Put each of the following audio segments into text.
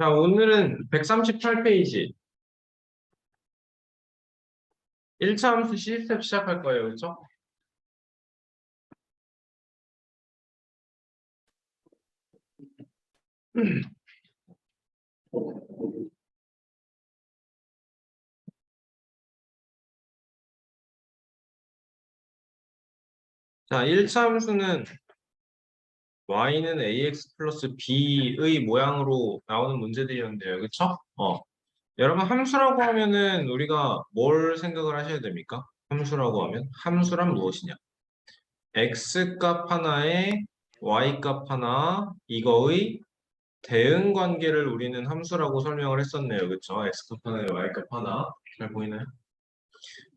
자, 오늘은 138페이지 1차 함수 C스텝 시작할 거예요. 그렇죠? 자, 1차 함수는 y는 ax 플러스 b의 모양으로 나오는 문제들이었는데요. 그렇죠? 여러분 함수라고 하면은 우리가 뭘 생각을 하셔야 됩니까? 함수라고 하면 함수란 무엇이냐? x 값 하나에 y 값 하나 이거의 대응 관계를 우리는 함수라고 설명을 했었네요. 그렇죠? x 값 하나에 y 값 하나 잘 보이나요?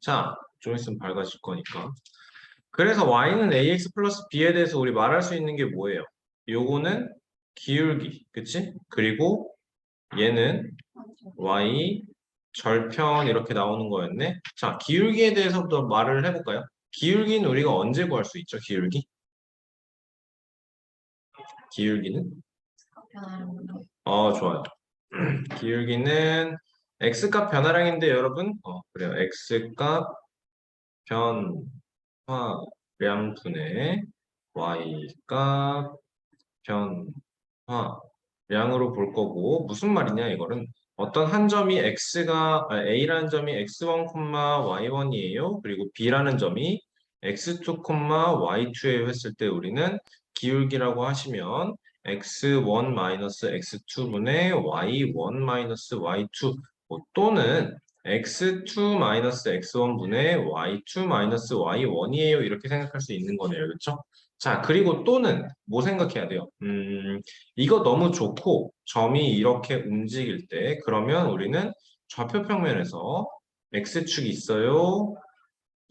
자, 좀 있으면 밝아질 거니까. 그래서 y는 ax 플러스 b에 대해서 우리 말할 수 있는 게 뭐예요? 요거는 기울기, 그치? 그리고 얘는 y 절편 이렇게 나오는 거였네. 자, 기울기에 대해서부터 말을 해볼까요? 기울기는 우리가 언제 구할 수 있죠? 기울기? 기울기는? 좋아요. 기울기는 x값 변화량인데 여러분, 그래요. x값 변화량분의 y값 변화량으로 볼 거고 무슨 말이냐 이거는 어떤 한 점이 A라는 점이 x1, y1이에요. 그리고 B라는 점이 x2, y2예요 했을 때 우리는 기울기라고 하시면 x1-x2분의 y1-y2 또는 x2-x1분의 y2-y1이에요. 이렇게 생각할 수 있는 거네요. 그렇죠? 자, 그리고 또는 뭐 생각해야 돼요? 이거 너무 좋고 점이 이렇게 움직일 때 그러면 우리는 좌표 평면에서 x축이 있어요,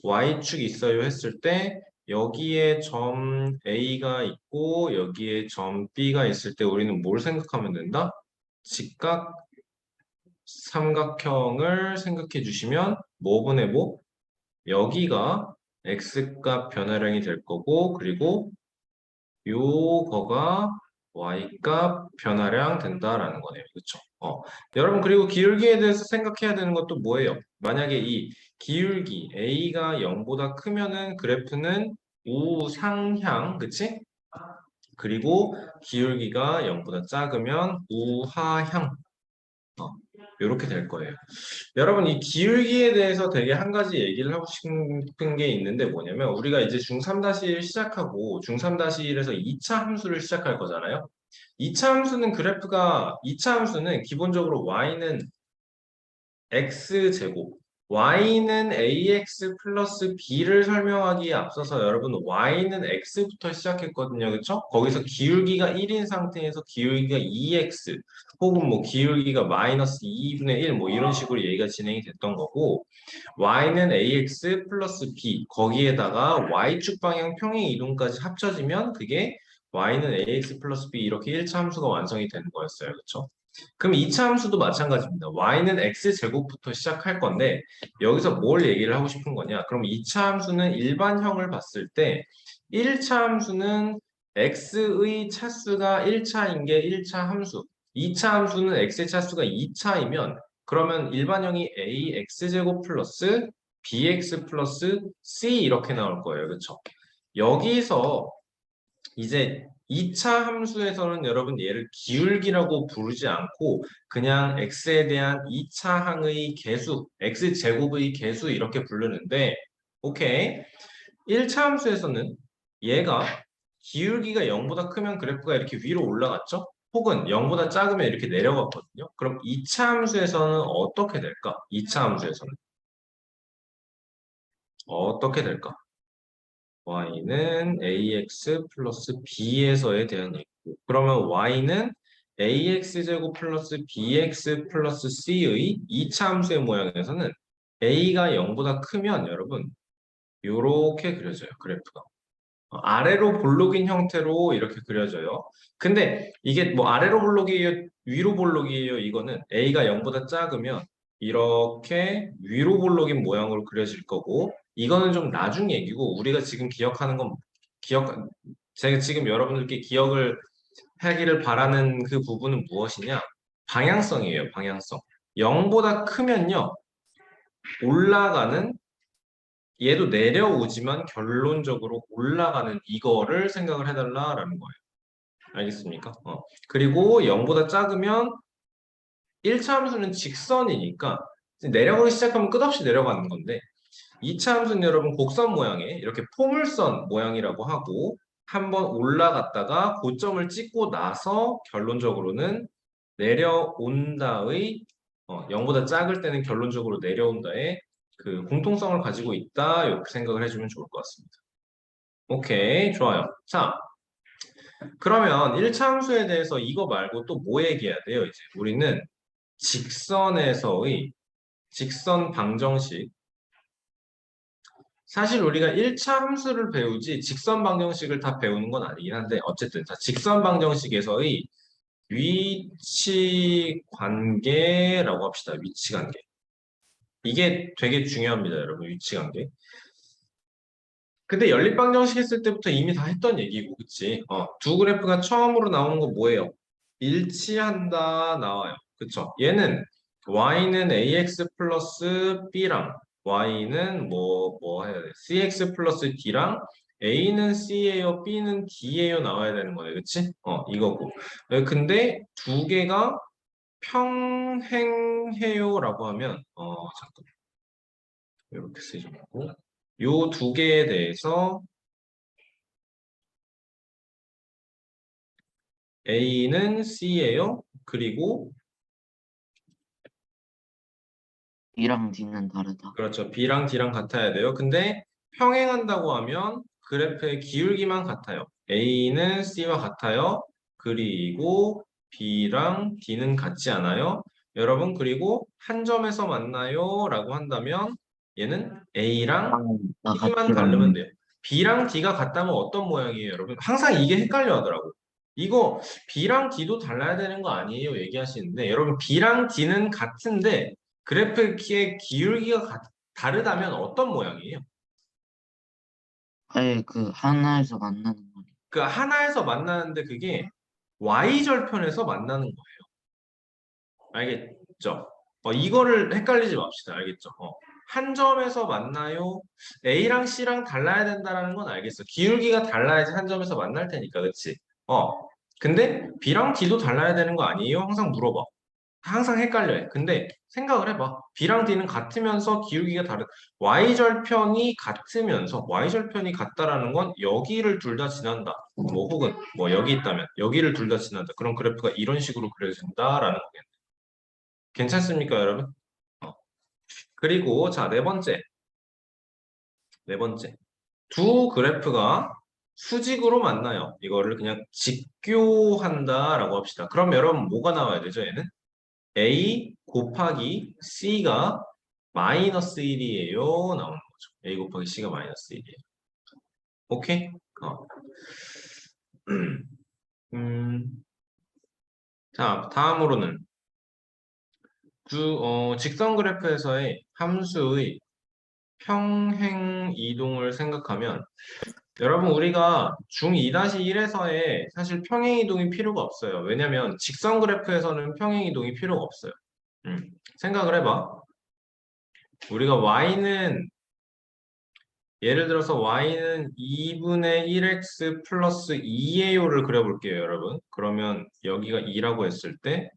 y축이 있어요 했을 때 여기에 점 A가 있고 여기에 점 B가 있을 때 우리는 뭘 생각하면 된다? 직각 삼각형을 생각해 주시면 뭐분의 뭐? 여기가 x값 변화량이 될 거고 그리고 요거가 y값 변화량 된다라는 거네요. 그렇죠? 여러분 그리고 기울기에 대해서 생각해야 되는 것도 뭐예요? 만약에 이 기울기 a가 0보다 크면은 그래프는 우상향, 그치? 그리고 기울기가 0보다 작으면 우하향. 이렇게 될 거예요. 여러분 이 기울기에 대해서 되게 한 가지 얘기를 하고 싶은 게 있는데 뭐냐면 우리가 이제 중3-1 시작하고 중3-1에서 2차 함수를 시작할 거잖아요. 2차 함수는 2차 함수는 기본적으로 y는 x제곱 y는 ax 플러스 b를 설명하기에 앞서서 여러분 y는 x부터 시작했거든요. 그쵸? 거기서 기울기가 1인 상태에서 기울기가 2x 혹은 뭐 기울기가 마이너스 2분의 1 뭐 이런 식으로 얘기가 진행이 됐던 거고 y는 ax 플러스 b 거기에다가 y축 방향 평행 이동까지 합쳐지면 그게 y는 ax 플러스 b 이렇게 1차 함수가 완성이 되는 거였어요. 그쵸? 그럼 2차 함수도 마찬가지입니다. y는 x제곱부터 시작할 건데 여기서 뭘 얘기를 하고 싶은 거냐? 그럼 2차 함수는 일반형을 봤을 때 1차 함수는 x의 차수가 1차인 게 1차 함수 2차 함수는 x의 차수가 2차이면 그러면 일반형이 ax제곱 플러스 bx 플러스 c 이렇게 나올 거예요. 그렇죠? 여기서 이제 2차 함수에서는 여러분 얘를 기울기라고 부르지 않고 그냥 x에 대한 2차 항의 개수, x제곱의 개수 이렇게 부르는데 오케이. 1차 함수에서는 얘가 기울기가 0보다 크면 그래프가 이렇게 위로 올라갔죠? 혹은 0보다 작으면 이렇게 내려갔거든요. 그럼 2차 함수에서는 어떻게 될까? 2차 함수에서는 어떻게 될까? y는 ax 플러스 b에서에 대한 얘기고 그러면 y는 ax제곱 플러스 bx 플러스 c의 2차 함수의 모양에서는 a가 0보다 크면 여러분 이렇게 그려져요. 그래프가. 아래로 볼록인 형태로 이렇게 그려져요. 근데 이게 뭐 아래로 볼록이에요? 위로 볼록이에요? 이거는 a가 0보다 작으면 이렇게 위로 볼록인 모양으로 그려질 거고 이거는 좀 나중 얘기고 우리가 지금 기억하는 건 기억 제가 지금 여러분들께 기억을 하기를 바라는 그 부분은 무엇이냐? 방향성이에요, 방향성. 0보다 크면요, 올라가는, 얘도 내려오지만 결론적으로 올라가는 이거를 생각을 해달라라는 거예요. 알겠습니까? 그리고 0보다 작으면 1차 함수는 직선이니까 내려가기 시작하면 끝없이 내려가는 건데 2차 함수는 여러분 곡선 모양의 이렇게 포물선 모양이라고 하고 한번 올라갔다가 고점을 찍고 나서 결론적으로는 내려온다의 0보다 작을 때는 결론적으로 내려온다의 그 공통성을 가지고 있다 이렇게 생각을 해주면 좋을 것 같습니다. 오케이, 좋아요. 자, 그러면 1차 함수에 대해서 이거 말고 또 뭐 얘기해야 돼요? 이제 우리는 직선에서의 직선 방정식. 사실 우리가 1차 함수를 배우지 직선 방정식을 다 배우는 건 아니긴 한데 어쨌든 자, 직선 방정식에서의 위치 관계라고 합시다. 위치 관계. 이게 되게 중요합니다, 여러분. 위치 관계. 근데 연립방정식 했을 때부터 이미 다 했던 얘기고, 그치? 두 그래프가 처음으로 나오는 거 뭐예요? 일치한다 나와요. 그쵸? 얘는 y는 ax 플러스 b랑 y는 뭐 해야 돼? cx 플러스 d랑 a는 c예요, b는 d예요 나와야 되는 거네, 그치? 이거고. 근데 두 개가 평행해요라고 하면, 잠깐 이렇게 쓰지 말고 요 두 개에 대해서 A는 C예요. 그리고 B랑 D는 다르다. 그렇죠. B랑 D랑 같아야 돼요. 근데 평행한다고 하면 그래프의 기울기만 같아요. A는 C와 같아요. 그리고 B랑 D는 같지 않아요. 여러분, 그리고 한 점에서 만나요 라고 한다면 얘는 A랑 나 C만 같지가 다르면 않네. 돼요. B랑 D가 같다면 어떤 모양이에요, 여러분? 항상 이게 헷갈려 하더라고. 이거 B랑 D도 달라야 되는 거 아니에요? 얘기하시는데 여러분 B랑 D는 같은데 그래프의 기울기가 다르다면 어떤 모양이에요? 아예 그 하나에서 만나는 거니. 그 하나에서 만나는데 그게 Y절편에서 만나는 거예요. 알겠죠? 이거를 헷갈리지 맙시다. 알겠죠? 한 점에서 만나요. A랑 C랑 달라야 된다는 건 알겠어. 기울기가 달라야지 한 점에서 만날 테니까, 그치? 근데 B랑 D도 달라야 되는 거 아니에요? 항상 물어봐. 항상 헷갈려요. 근데 생각을 해봐. B랑 D는 같으면서 기울기가 다른 Y절편이 같으면서 Y절편이 같다라는 건 여기를 둘 다 지난다. 뭐 혹은 뭐 여기 있다면 여기를 둘 다 지난다. 그런 그래프가 이런 식으로 그려진다라는 거겠네. 괜찮습니까, 여러분? 어. 그리고 자, 네 번째. 네 번째. 두 그래프가 수직으로 만나요. 이거를 그냥 직교한다라고 합시다. 그럼 여러분 뭐가 나와야 되죠, 얘는? A 곱하기 C가 마이너스 1이에요. 나오는 거죠. A 곱하기 C가 마이너스 1이에요. 오케이? 어. 음, 자, 다음으로는 직선 그래프에서의 함수의 평행 이동을 생각하면 여러분 우리가 중2-1에서의 사실 평행 이동이 필요가 없어요. 왜냐면 직선 그래프에서는 평행 이동이 필요가 없어요. 생각을 해봐. 우리가 y는 예를 들어서 y는 2분의 1x 플러스 2예요를 그려볼게요, 여러분. 그러면 여기가 2라고 했을 때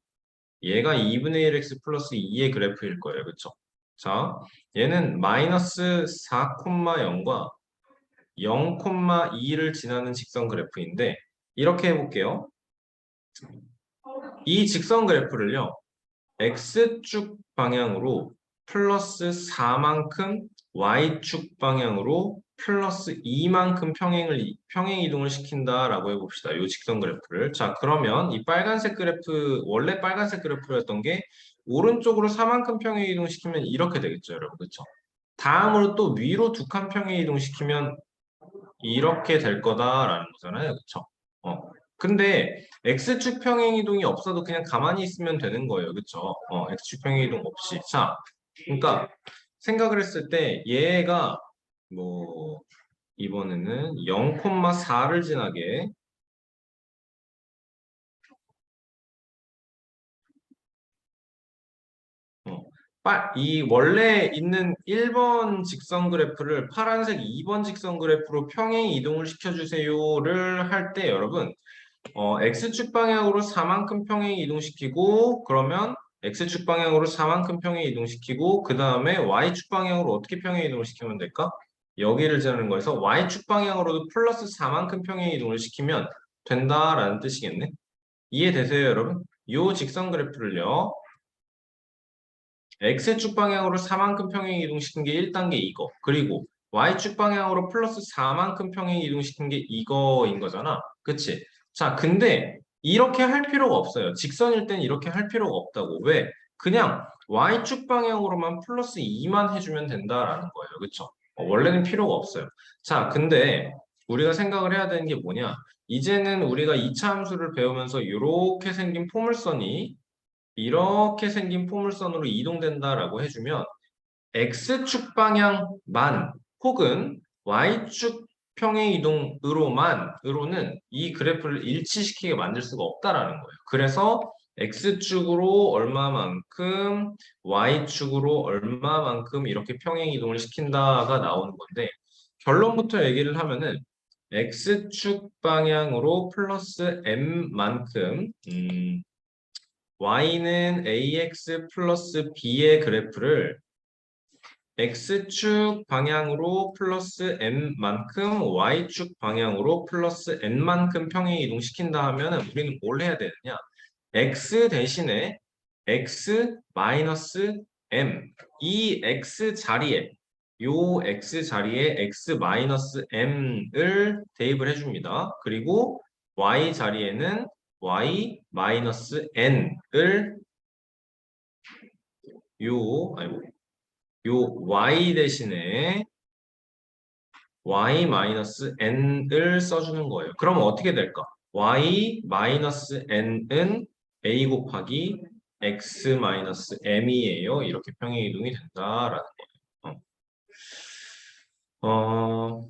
얘가 2분의 1x 플러스 2의 그래프일 거예요. 그쵸? 자, 얘는 마이너스 4,0과 0,2를 지나는 직선 그래프인데 이렇게 해볼게요. 이 직선 그래프를요. X축 방향으로 플러스 4만큼 Y축 방향으로 플러스 2만큼 평행 이동을 시킨다라고 해봅시다. 이 직선 그래프를. 자, 그러면 이 빨간색 그래프, 원래 빨간색 그래프였던 게 오른쪽으로 4만큼 평행 이동시키면 이렇게 되겠죠, 여러분. 그렇죠? 다음으로 또 위로 두 칸 평행 이동시키면 이렇게 될 거다라는 거잖아요. 그렇죠? 근데 X축 평행 이동이 없어도 그냥 가만히 있으면 되는 거예요. 그쵸? X축 평행 이동 없이. 자, 그러니까 생각을 했을 때 얘가 뭐 이번에는 0,4를 지나게 이 원래 있는 1번 직선 그래프를 파란색 2번 직선 그래프로 평행 이동을 시켜주세요를 할 때 여러분 X축 방향으로 4만큼 평행 이동시키고 그러면 X축 방향으로 4만큼 평행 이동시키고 그 다음에 Y축 방향으로 어떻게 평행 이동을 시키면 될까? 여기를 지르는 거에서 Y축 방향으로도 플러스 4만큼 평행 이동을 시키면 된다라는 뜻이겠네. 이해되세요, 여러분? 이 직선 그래프를요. X축 방향으로 4만큼 평행 이동시킨 게 1단계 이거. 그리고 Y축 방향으로 플러스 4만큼 평행 이동시킨 게 이거인 거잖아. 그치? 자, 근데 이렇게 할 필요가 없어요. 직선일 땐 이렇게 할 필요가 없다고. 왜? 그냥 Y축 방향으로만 플러스 2만 해주면 된다라는 거예요. 그쵸? 원래는 필요가 없어요. 자, 근데 우리가 생각을 해야 되는 게 뭐냐? 이제는 우리가 2차 함수를 배우면서 이렇게 생긴 포물선이 이렇게 생긴 포물선으로 이동된다라고 해주면 X축 방향만 혹은 Y축 평행 이동으로는 이 그래프를 일치시키게 만들 수가 없다라는 거예요. 그래서 X축으로 얼마만큼, Y축으로 얼마만큼 이렇게 평행 이동을 시킨다가 나오는 건데 결론부터 얘기를 하면은 X축 방향으로 플러스 M만큼 Y는 AX 플러스 B의 그래프를 X축 방향으로 플러스 N만큼 Y축 방향으로 플러스 N만큼 평행 이동시킨다 하면 우리는 뭘 해야 되느냐? X 대신에 X 마이너스 M 이 X 자리에 요 X 자리에 X 마이너스 M을 대입을 해줍니다. 그리고 Y 자리에는 Y 마이너스 N을 아이고, 요 Y 대신에 Y 마이너스 N을 써주는 거예요. 그러면 어떻게 될까? Y 마이너스 N은 A 곱하기 X 마이너스 M이에요. 이렇게 평행 이동이 된다라는 거예요. 어,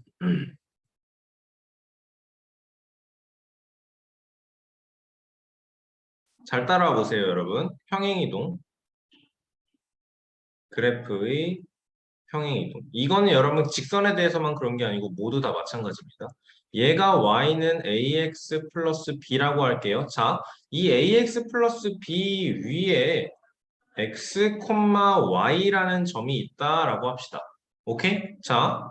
잘 따라와 보세요, 여러분. 평행 이동 그래프의 평행이동. 이거는 여러분 직선에 대해서만 그런 게 아니고 모두 다 마찬가지입니다. 얘가 y는 ax 플러스 b라고 할게요. 자, 이 ax 플러스 b 위에 x, y라는 점이 있다라고 합시다. 오케이? 자,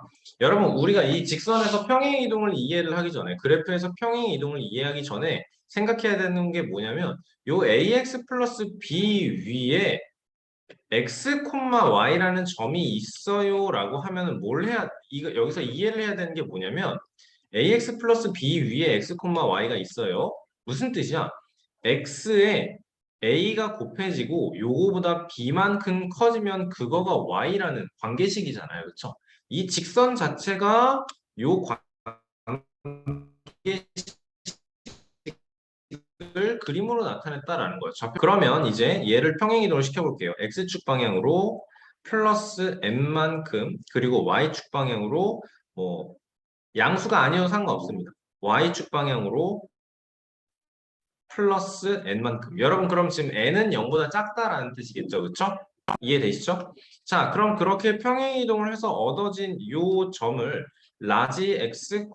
여러분 우리가 이 직선에서 평행이동을 이해를 하기 전에 그래프에서 평행이동을 이해하기 전에 생각해야 되는 게 뭐냐면 요 ax 플러스 b 위에 x, y라는 점이 있어요라고 하면은 뭘 해야 이거 여기서 이해를 해야 되는 게 뭐냐면 ax 플러스 b 위에 x, y가 있어요. 무슨 뜻이야? x에 a가 곱해지고 요거보다 b만큼 커지면 그거가 y라는 관계식이잖아요. 그렇죠? 이 직선 자체가 요 을 그림으로 나타냈다라는 거예요. 그러면 이제 얘를 평행이동을 시켜볼게요. x축 방향으로 플러스 n만큼 그리고 y축 방향으로 뭐 양수가 아니어도 상관없습니다. y축 방향으로 플러스 n만큼. 여러분 그럼 지금 n은 0보다 작다라는 뜻이겠죠, 그렇죠? 이해되시죠? 자, 그럼 그렇게 평행이동을 해서 얻어진 요 점을 라지 x,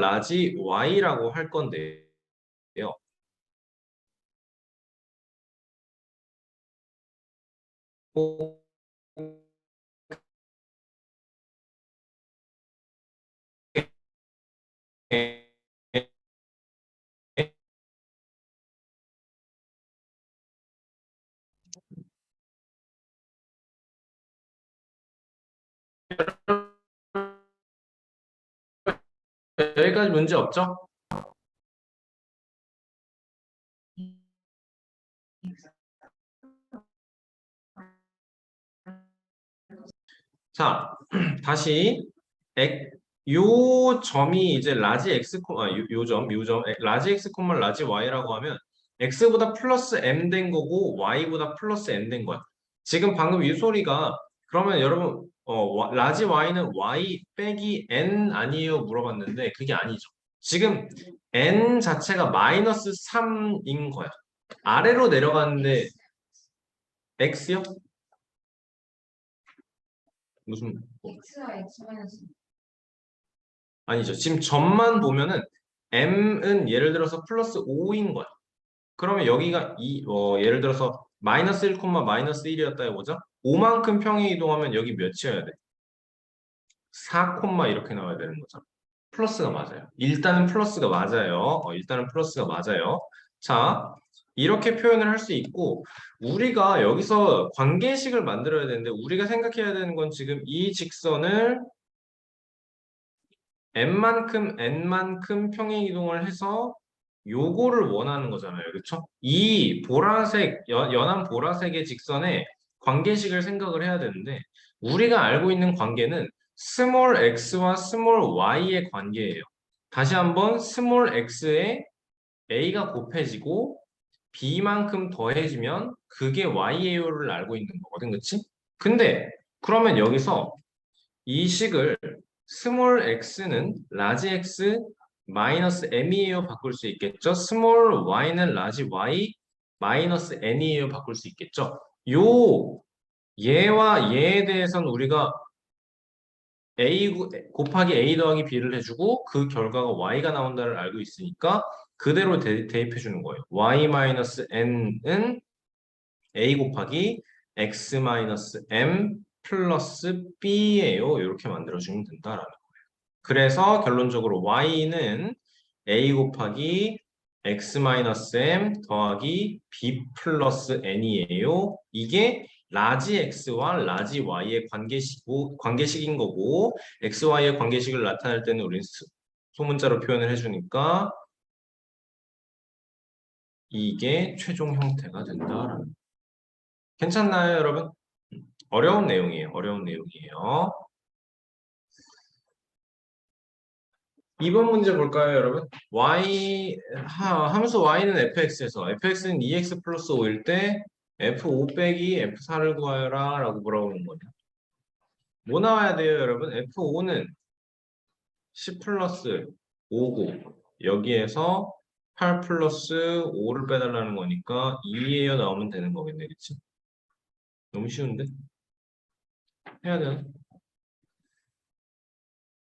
라지 y라고 할 건데요. 여기까지 문제 없죠? 자, 다시 요 점이 이제 라지 x, 요 점, 라지 x, 라지 y라고 하면 x보다 플러스 m 된 거고 y보다 플러스 n 된 거야. 지금 방금 이 소리가 그러면 여러분 라지 y는 y 빼기 n 아니에요 물어봤는데 그게 아니죠. 지금 n 자체가 마이너스 3인 거야. 아래로 내려가는데 x요? 무슨 x와 x 마이너스 아니죠. 지금 점만 보면은 m은 예를 들어서 플러스 5인 거야. 그러면 여기가 예를 들어서 마이너스 1, 마이너스 1이었다 해보자. 5만큼 평행 이동하면 여기 몇이어야 돼? 4, 이렇게 나와야 되는 거죠. 플러스가 맞아요. 일단은 플러스가 맞아요. 일단은 플러스가 맞아요. 자, 이렇게 표현을 할 수 있고, 우리가 여기서 관계식을 만들어야 되는데, 우리가 생각해야 되는 건 지금 이 직선을 n만큼 평행 이동을 해서 요거를 원하는 거잖아요. 그렇죠? 이 보라색, 연한 보라색의 직선에 관계식을 생각을 해야 되는데, 우리가 알고 있는 관계는 스몰 x와 스몰 y의 관계예요. 다시 한번 스몰 x에 a가 곱해지고 b만큼 더해지면 그게 y예요를 알고 있는 거거든. 그치? 근데 그러면 여기서 이 식을 스몰 x는 라지 x 마이너스 m이에요 바꿀 수 있겠죠? 스몰 y는 라지 y 마이너스 n이에요 바꿀 수 있겠죠? 요 얘와 얘에 대해서는 우리가 a 곱하기 a 더하기 b를 해주고 그 결과가 y가 나온다를 알고 있으니까 그대로 대입해 주는 거예요. y 마이너스 n은 a 곱하기 x 마이너스 m 플러스 b예요. 이렇게 만들어주면 된다라는 거예요. 그래서 결론적으로 y는 a 곱하기 x 마이너스 m 더하기 b 플러스 n이에요. 이게 라지 x와 라지 y의 관계식인 거고 x, y의 관계식을 나타낼 때는 우리는 소문자로 표현을 해주니까 이게 최종 형태가 된다라는. 괜찮나요, 여러분? 어려운 내용이에요. 어려운 내용이에요. 2번 문제 볼까요, 여러분? 함수 y는 fx에서 fx는 2x 플러스 5일 때 f5 빼기 f4를 구하여라 라고 물어보는 거예요. 뭐 나와야 돼요, 여러분? f5는 10 플러스 5고 여기에서 8 플러스 5를 빼달라는 거니까 2예요 나오면 되는 거겠네, 그치? 너무 쉬운데? 해야 되나?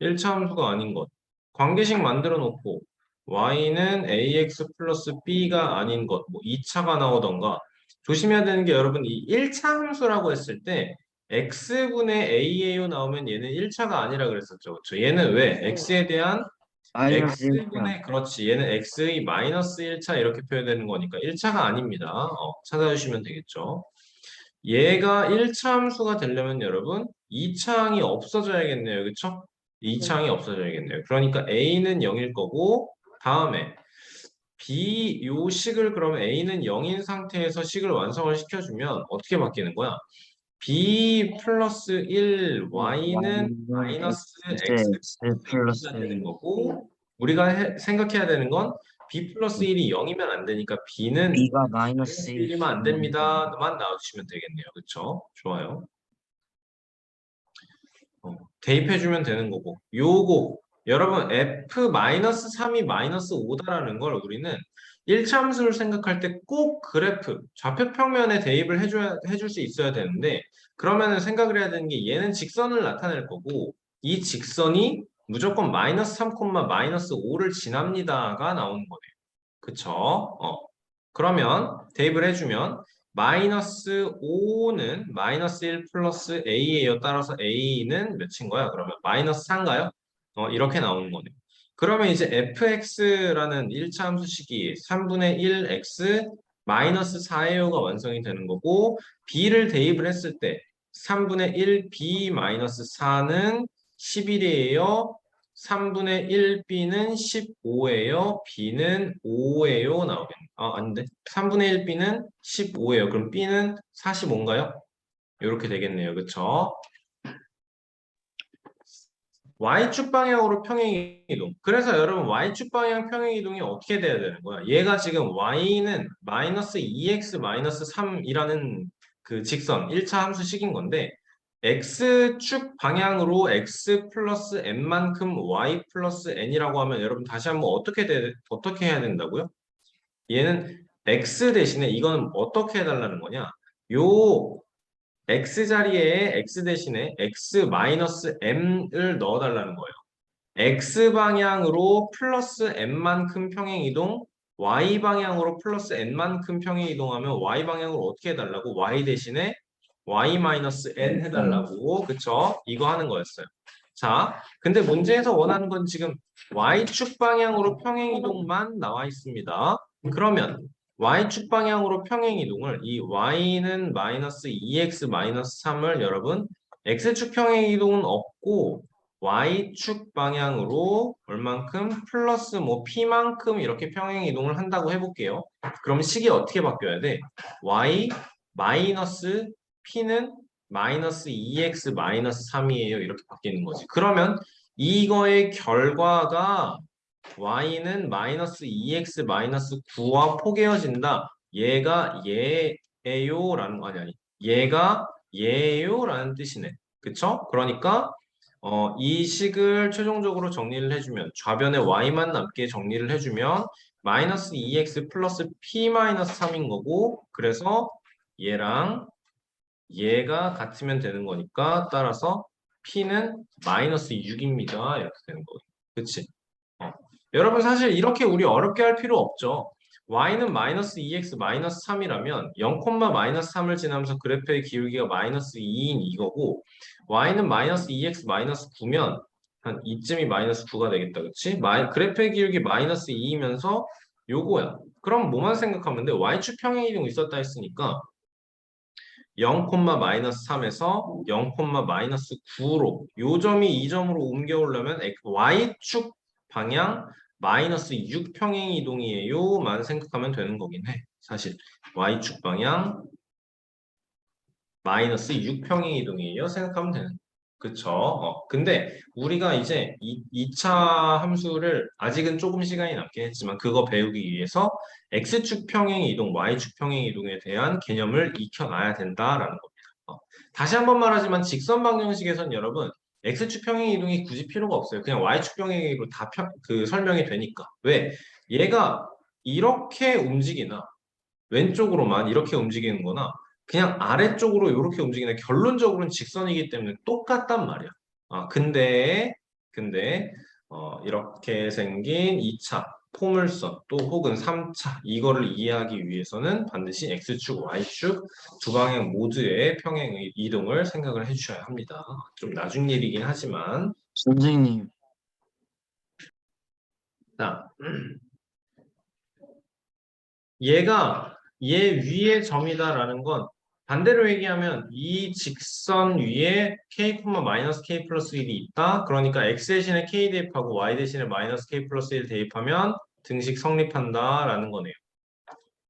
1차 함수가 아닌 것. 관계식 만들어 놓고 y는 ax 플러스 b가 아닌 것, 뭐 2차가 나오던가 조심해야 되는 게 여러분 이 1차 함수라고 했을 때 x분의 a예요 나오면 얘는 1차가 아니라 그랬었죠. 그렇죠? 얘는 왜? x에 대한 마이너스 1차. x분의 그렇지. 얘는 x의 마이너스 1차 이렇게 표현되는 거니까 1차가 아닙니다. 찾아주시면 되겠죠. 얘가 1차 함수가 되려면 여러분 2차항이 없어져야겠네요. 그렇죠? 2차항이 없어져야겠네요. 그러니까 a는 0일 거고 다음에 요 식을 그러면 a는 0인 상태에서 식을 완성을 시켜주면 어떻게 바뀌는 거야? b 플러스 1 y는 마이너스 x 플러스 가 되는 거고 우리가 생각해야 되는 건 b 플러스 1이 0이면 안 되니까 b는 b가 마이너스 1이면 안 됩니다만 나와주시면 되겠네요. 그렇죠? 좋아요. 대입해주면 되는 거고 요거 여러분 f-3이 마이너스 5다라는 걸 우리는 1차 함수를 생각할 때 꼭 그래프 좌표평면에 대입을 해줄 수 있어야 되는데 그러면은 생각을 해야 되는 게 얘는 직선을 나타낼 거고 이 직선이 무조건 마이너스 3, 마이너스 5를 지납니다가 나오는 거네요. 그쵸? 그러면 대입을 해주면 마이너스 5는 마이너스 1 플러스 a예요. 따라서 a는 몇인 거야? 그러면 마이너스 4인가요? 이렇게 나오는 거네요. 그러면 이제 fx라는 1차 함수식이 3분의 1x 마이너스 4예요가 완성이 되는 거고 b를 대입을 했을 때 3분의 1 b 마이너스 4는 11이에요. 3분의 1b는 15예요. b는 5예요. 나오겠네. 아닌데. 3분의 1b는 15예요. 그럼 b는 45인가요? 이렇게 되겠네요. 그쵸? y축 방향으로 평행이동. 그래서 여러분 y축 방향 평행이동이 어떻게 돼야 되는 거야? 얘가 지금 y는 마이너스 2x 마이너스 3이라는 그 직선 1차 함수식인 건데 x축 방향으로 x 플러스 n만큼 y 플러스 n이라고 하면 여러분 다시 한번 어떻게 해야 된다고요? 얘는 x 대신에 이거는 어떻게 해달라는 거냐? 요 x 자리에 x 대신에 x 마이너스 m을 넣어달라는 거예요. x 방향으로 플러스 n만큼 평행 이동, y 방향으로 플러스 n만큼 평행 이동하면 y 방향으로 어떻게 해달라고? y 대신에 y 마이너스 n 해달라고. 그쵸? 이거 하는 거였어요. 자, 근데 문제에서 원하는 건 지금 y축 방향으로 평행 이동만 나와 있습니다. 그러면 y축 방향으로 평행 이동을 이 y는 마이너스 2x 마이너스 3을 여러분 x축 평행 이동은 없고 y축 방향으로 얼만큼 플러스 뭐 p만큼 이렇게 평행 이동을 한다고 해볼게요. 그럼 식이 어떻게 바뀌어야 돼? y 마이너스 p는 마이너스 2x 마이너스 3이에요. 이렇게 바뀌는 거지. 그러면 이거의 결과가 y는 마이너스 2x 마이너스 9와 포개어진다. 얘가 얘예요 라는 거 아니 얘가 얘예요 라는 뜻이네. 그쵸? 그러니까 이 식을 최종적으로 정리를 해주면 좌변에 y만 남게 정리를 해주면 마이너스 2x 플러스 p 마이너스 3인 거고 그래서 얘랑 얘가 같으면 되는 거니까 따라서 p는 마이너스 6입니다. 이렇게 되는 거예요. 그치? 여러분 사실 이렇게 우리 어렵게 할 필요 없죠. y는 마이너스 2x 마이너스 3이라면 0, 마이너스 3을 지나면서 그래프의 기울기가 마이너스 2인 이거고 y는 마이너스 2x 마이너스 9면 한 이쯤이 마이너스 9가 되겠다. 그치? 그래프의 기울기 마이너스 2이면서 요거야. 그럼 뭐만 생각하면 돼? y축 평행 이동 있었다 했으니까 0, 마이너스 3에서 0, 마이너스 9로 요 점이 이 점으로 옮겨오려면 y축 방향 마이너스 6 평행 이동이에요 만 생각하면 되는 거긴 해. 사실 y축 방향 마이너스 6 평행 이동이에요 생각하면 되는. 그쵸? 근데 우리가 이제 2차 함수를 아직은 조금 시간이 남긴 했지만 그거 배우기 위해서 x축 평행 이동, y축 평행 이동에 대한 개념을 익혀놔야 된다라는 겁니다. 다시 한번 말하지만 직선 방정식에선 여러분 x축 평행 이동이 굳이 필요가 없어요. 그냥 y축 평행 이동으로 다 설명이 되니까. 왜? 얘가 이렇게 움직이나 왼쪽으로만 이렇게 움직이는 거나 그냥 아래쪽으로 이렇게 움직이는 결론적으로는 직선이기 때문에 똑같단 말이야. 근데 이렇게 생긴 2차 포물선 또 혹은 3차 이거를 이해하기 위해서는 반드시 X축, Y축 두 방향 모두의 평행 이동을 생각을 해주셔야 합니다. 좀 나중 일이긴 하지만 선생님, 자, 얘가 얘 위의 점이다라는 건 반대로 얘기하면 이 직선 위에 k, 마이너스 k 플러스 1이 있다. 그러니까 x 대신에 k 대입하고 y 대신에 마이너스 k 플러스 1 대입하면 등식 성립한다라는 거네요.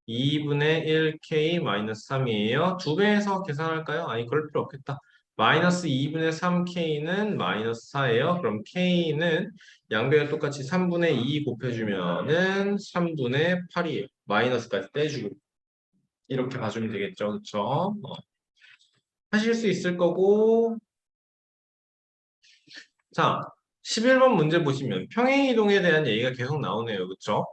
2분의 1k 마이너스 3이에요. 두 배에서 계산할까요? 아니 그럴 필요 없겠다. 마이너스 2분의 3k는 마이너스 4예요. 그럼 k는 양배가 똑같이 3분의 2 곱해주면은 3분의 8이에요. 마이너스까지 떼주고 이렇게 봐주면 되겠죠. 그쵸? 하실 수 있을 거고 자 11번 문제 보시면 평행이동에 대한 얘기가 계속 나오네요. 그쵸?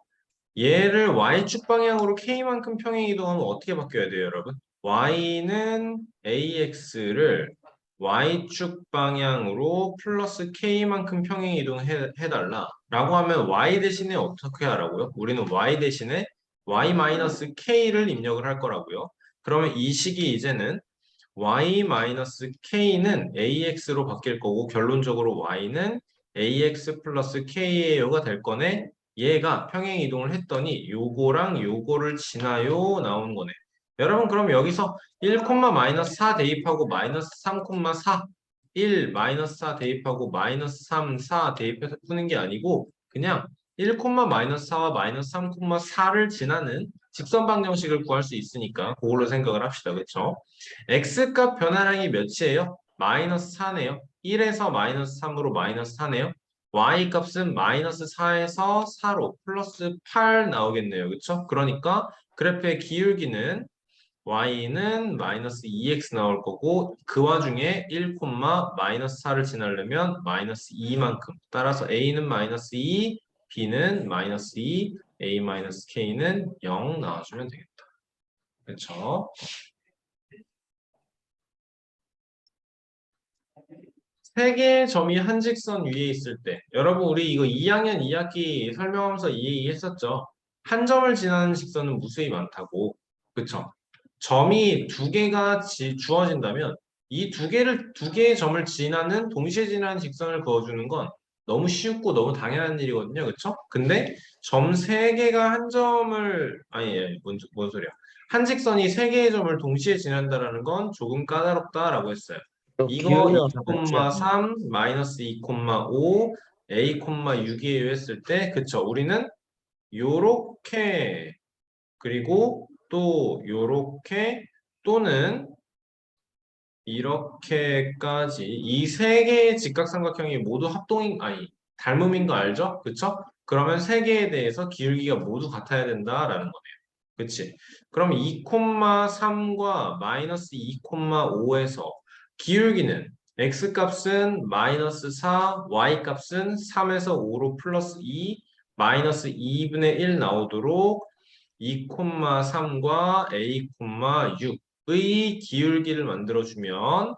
얘를 y축 방향으로 k만큼 평행 이동하면 어떻게 바뀌어야 돼요, 여러분? y는 ax를 y축 방향으로 플러스 k만큼 평행 이동해달라 라고 하면 y 대신에 어떻게 하라고요? 우리는 y 대신에 y 마이너스 k를 입력을 할 거라고요. 그러면 이 식이 이제는 y 마이너스 k는 ax로 바뀔 거고 결론적으로 y는 ax 플러스 k예요가 될 거네. 얘가 평행 이동을 했더니 요거랑 요거를 지나요 나오는 거네. 여러분 그럼 여기서 1, 마이너스 4 대입하고 마이너스 3, 4 1 마이너스 4 대입하고 마이너스 3, 4 대입해서 푸는 게 아니고 그냥 1, 마이너스 4와 마이너스 3, 4를 지나는 직선 방정식을 구할 수 있으니까 그걸로 생각을 합시다. 그렇죠? x값 변화량이 몇이에요? 마이너스 4네요. 1에서 마이너스 3으로 마이너스 4네요. y값은 마이너스 4에서 4로 플러스 8 나오겠네요. 그렇죠? 그러니까 그래프의 기울기는 y는 마이너스 2x 나올 거고 그 와중에 1, 마이너스 4를 지나려면 마이너스 2만큼 따라서 a는 마이너스 2, b는 마이너스 2, a 마이너스 k는 0 나와주면 되겠다. 그렇죠? 세 개의 점이 한 직선 위에 있을 때, 여러분 우리 이거 2학년 2학기 설명하면서 이 얘기 했었죠. 한 점을 지나는 직선은 무수히 많다고. 그쵸? 점이 두 개가 주어진다면 이 두 개의 점을 지나는 동시에 지나는 직선을 그어주는 건 너무 쉽고 너무 당연한 일이거든요. 그쵸? 근데 점 세 개가 한 점을 아니 뭔 소리야? 한 직선이 세 개의 점을 동시에 지난다라는 건 조금 까다롭다라고 했어요. 또 이거 기울기가 다 같지 않나? 2,3 마이너스 2,5 a, 6이에요 했을 때 그쵸? 우리는 요렇게 그리고 또 요렇게 또는 이렇게까지 이 세 개의 직각삼각형이 모두 아니 닮음인 거 알죠? 그쵸? 그러면 세 개에 대해서 기울기가 모두 같아야 된다라는 거네요. 그치? 그럼 2,3과 마이너스 2,5에서 기울기는 x 값은 마이너스 4, y 값은 3에서 5로 플러스 2, 마이너스 2분의 1 나오도록 2,3과 a, 6의 기울기를 만들어주면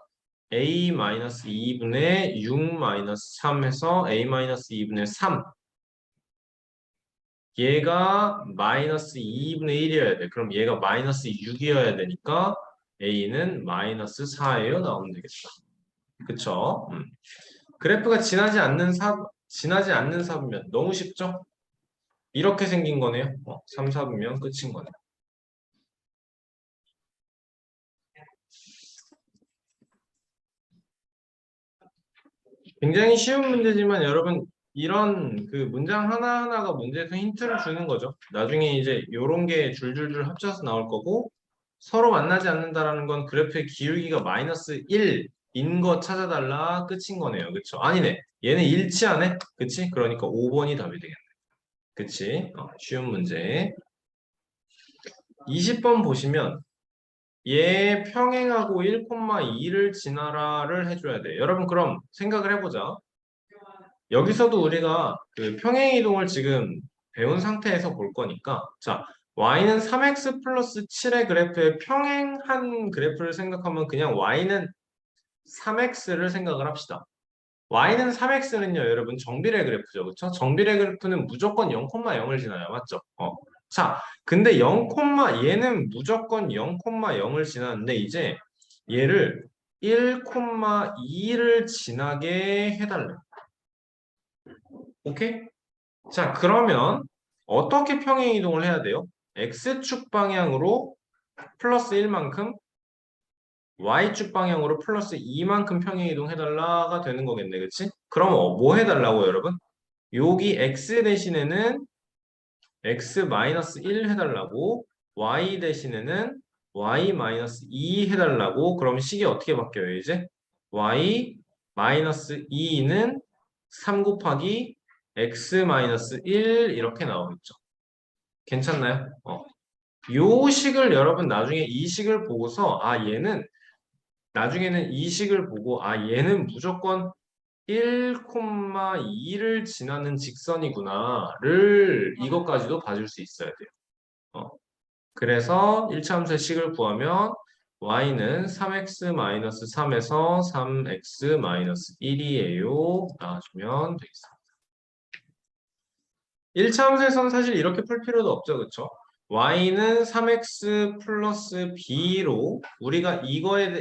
a-2분의 6-3 해서 a-2분의 3 얘가 마이너스 2분의 1이어야 돼. 그럼 얘가 마이너스 6이어야 되니까 a는 마이너스 4예요. 나오면 되겠다. 그쵸? 그래프가 지나지 않는 사분면 너무 쉽죠? 이렇게 생긴 거네요. 3, 4분면 끝인 거네. 굉장히 쉬운 문제지만 여러분 이런 그 문장 하나하나가 문제에서 힌트를 주는 거죠. 나중에 이제 요런 게 줄줄줄 합쳐서 나올 거고 서로 만나지 않는다라는 건 그래프의 기울기가 마이너스 1인 거 찾아달라 끝인 거네요. 그쵸? 아니네. 얘는 일치하네. 그치? 그러니까 5번이 답이 되겠네. 그치? 쉬운 문제. 20번 보시면 얘 평행하고 1,2를 지나라를 해줘야 돼. 여러분 그럼 생각을 해보자. 여기서도 우리가 그 평행 이동을 지금 배운 상태에서 볼 거니까 자 y는 3x 플러스 7의 그래프에 평행한 그래프를 생각하면 그냥 y는 3x를 생각을 합시다. y는 3x는요 여러분 정비례 그래프죠. 그렇죠? 정비례 그래프는 무조건 0,0을 지나요. 맞죠? 자 근데 얘는 무조건 0,0을 지나는데 이제 얘를 1,2를 지나게 해달래. 오케이? 자, 그러면 어떻게 평행 이동을 해야 돼요? x축 방향으로 플러스 1만큼, y축 방향으로 플러스 2만큼 평행 이동해달라가 되는 거겠네, 그치? 그럼 뭐 해달라고, 여러분? 여기 x 대신에는 x-1 해달라고, y 대신에는 y-2 해달라고, 그럼 식이 어떻게 바뀌어요, 이제? y-2는 3 곱하기 x-1 이렇게 나오겠죠. 괜찮나요? 요 식을 여러분 나중에 이 식을 보고서 얘는 나중에는 이 식을 보고 얘는 무조건 1,2를 지나는 직선이구나를 이것까지도 봐줄 수 있어야 돼요. 그래서 1차함수의 식을 구하면 y는 3x-3에서 3x-1이에요. 나와주면 되겠습니다. 1차함수에서는 사실 이렇게 풀 필요도 없죠. 그쵸? y는 3x 플러스 b로 우리가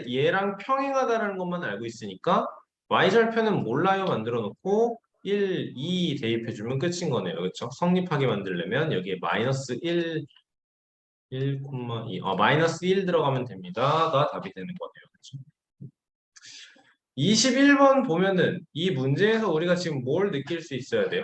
얘랑 평행하다는 것만 알고 있으니까 y절편은 몰라요 만들어 놓고 1, 2 대입해주면 끝인 거네요. 그쵸? 성립하게 만들려면 여기에 마이너스 1,2 마이너스 1 들어가면 됩니다가 답이 되는 거네요. 그쵸? 21번 보면은 이 문제에서 우리가 지금 뭘 느낄 수 있어야 돼요?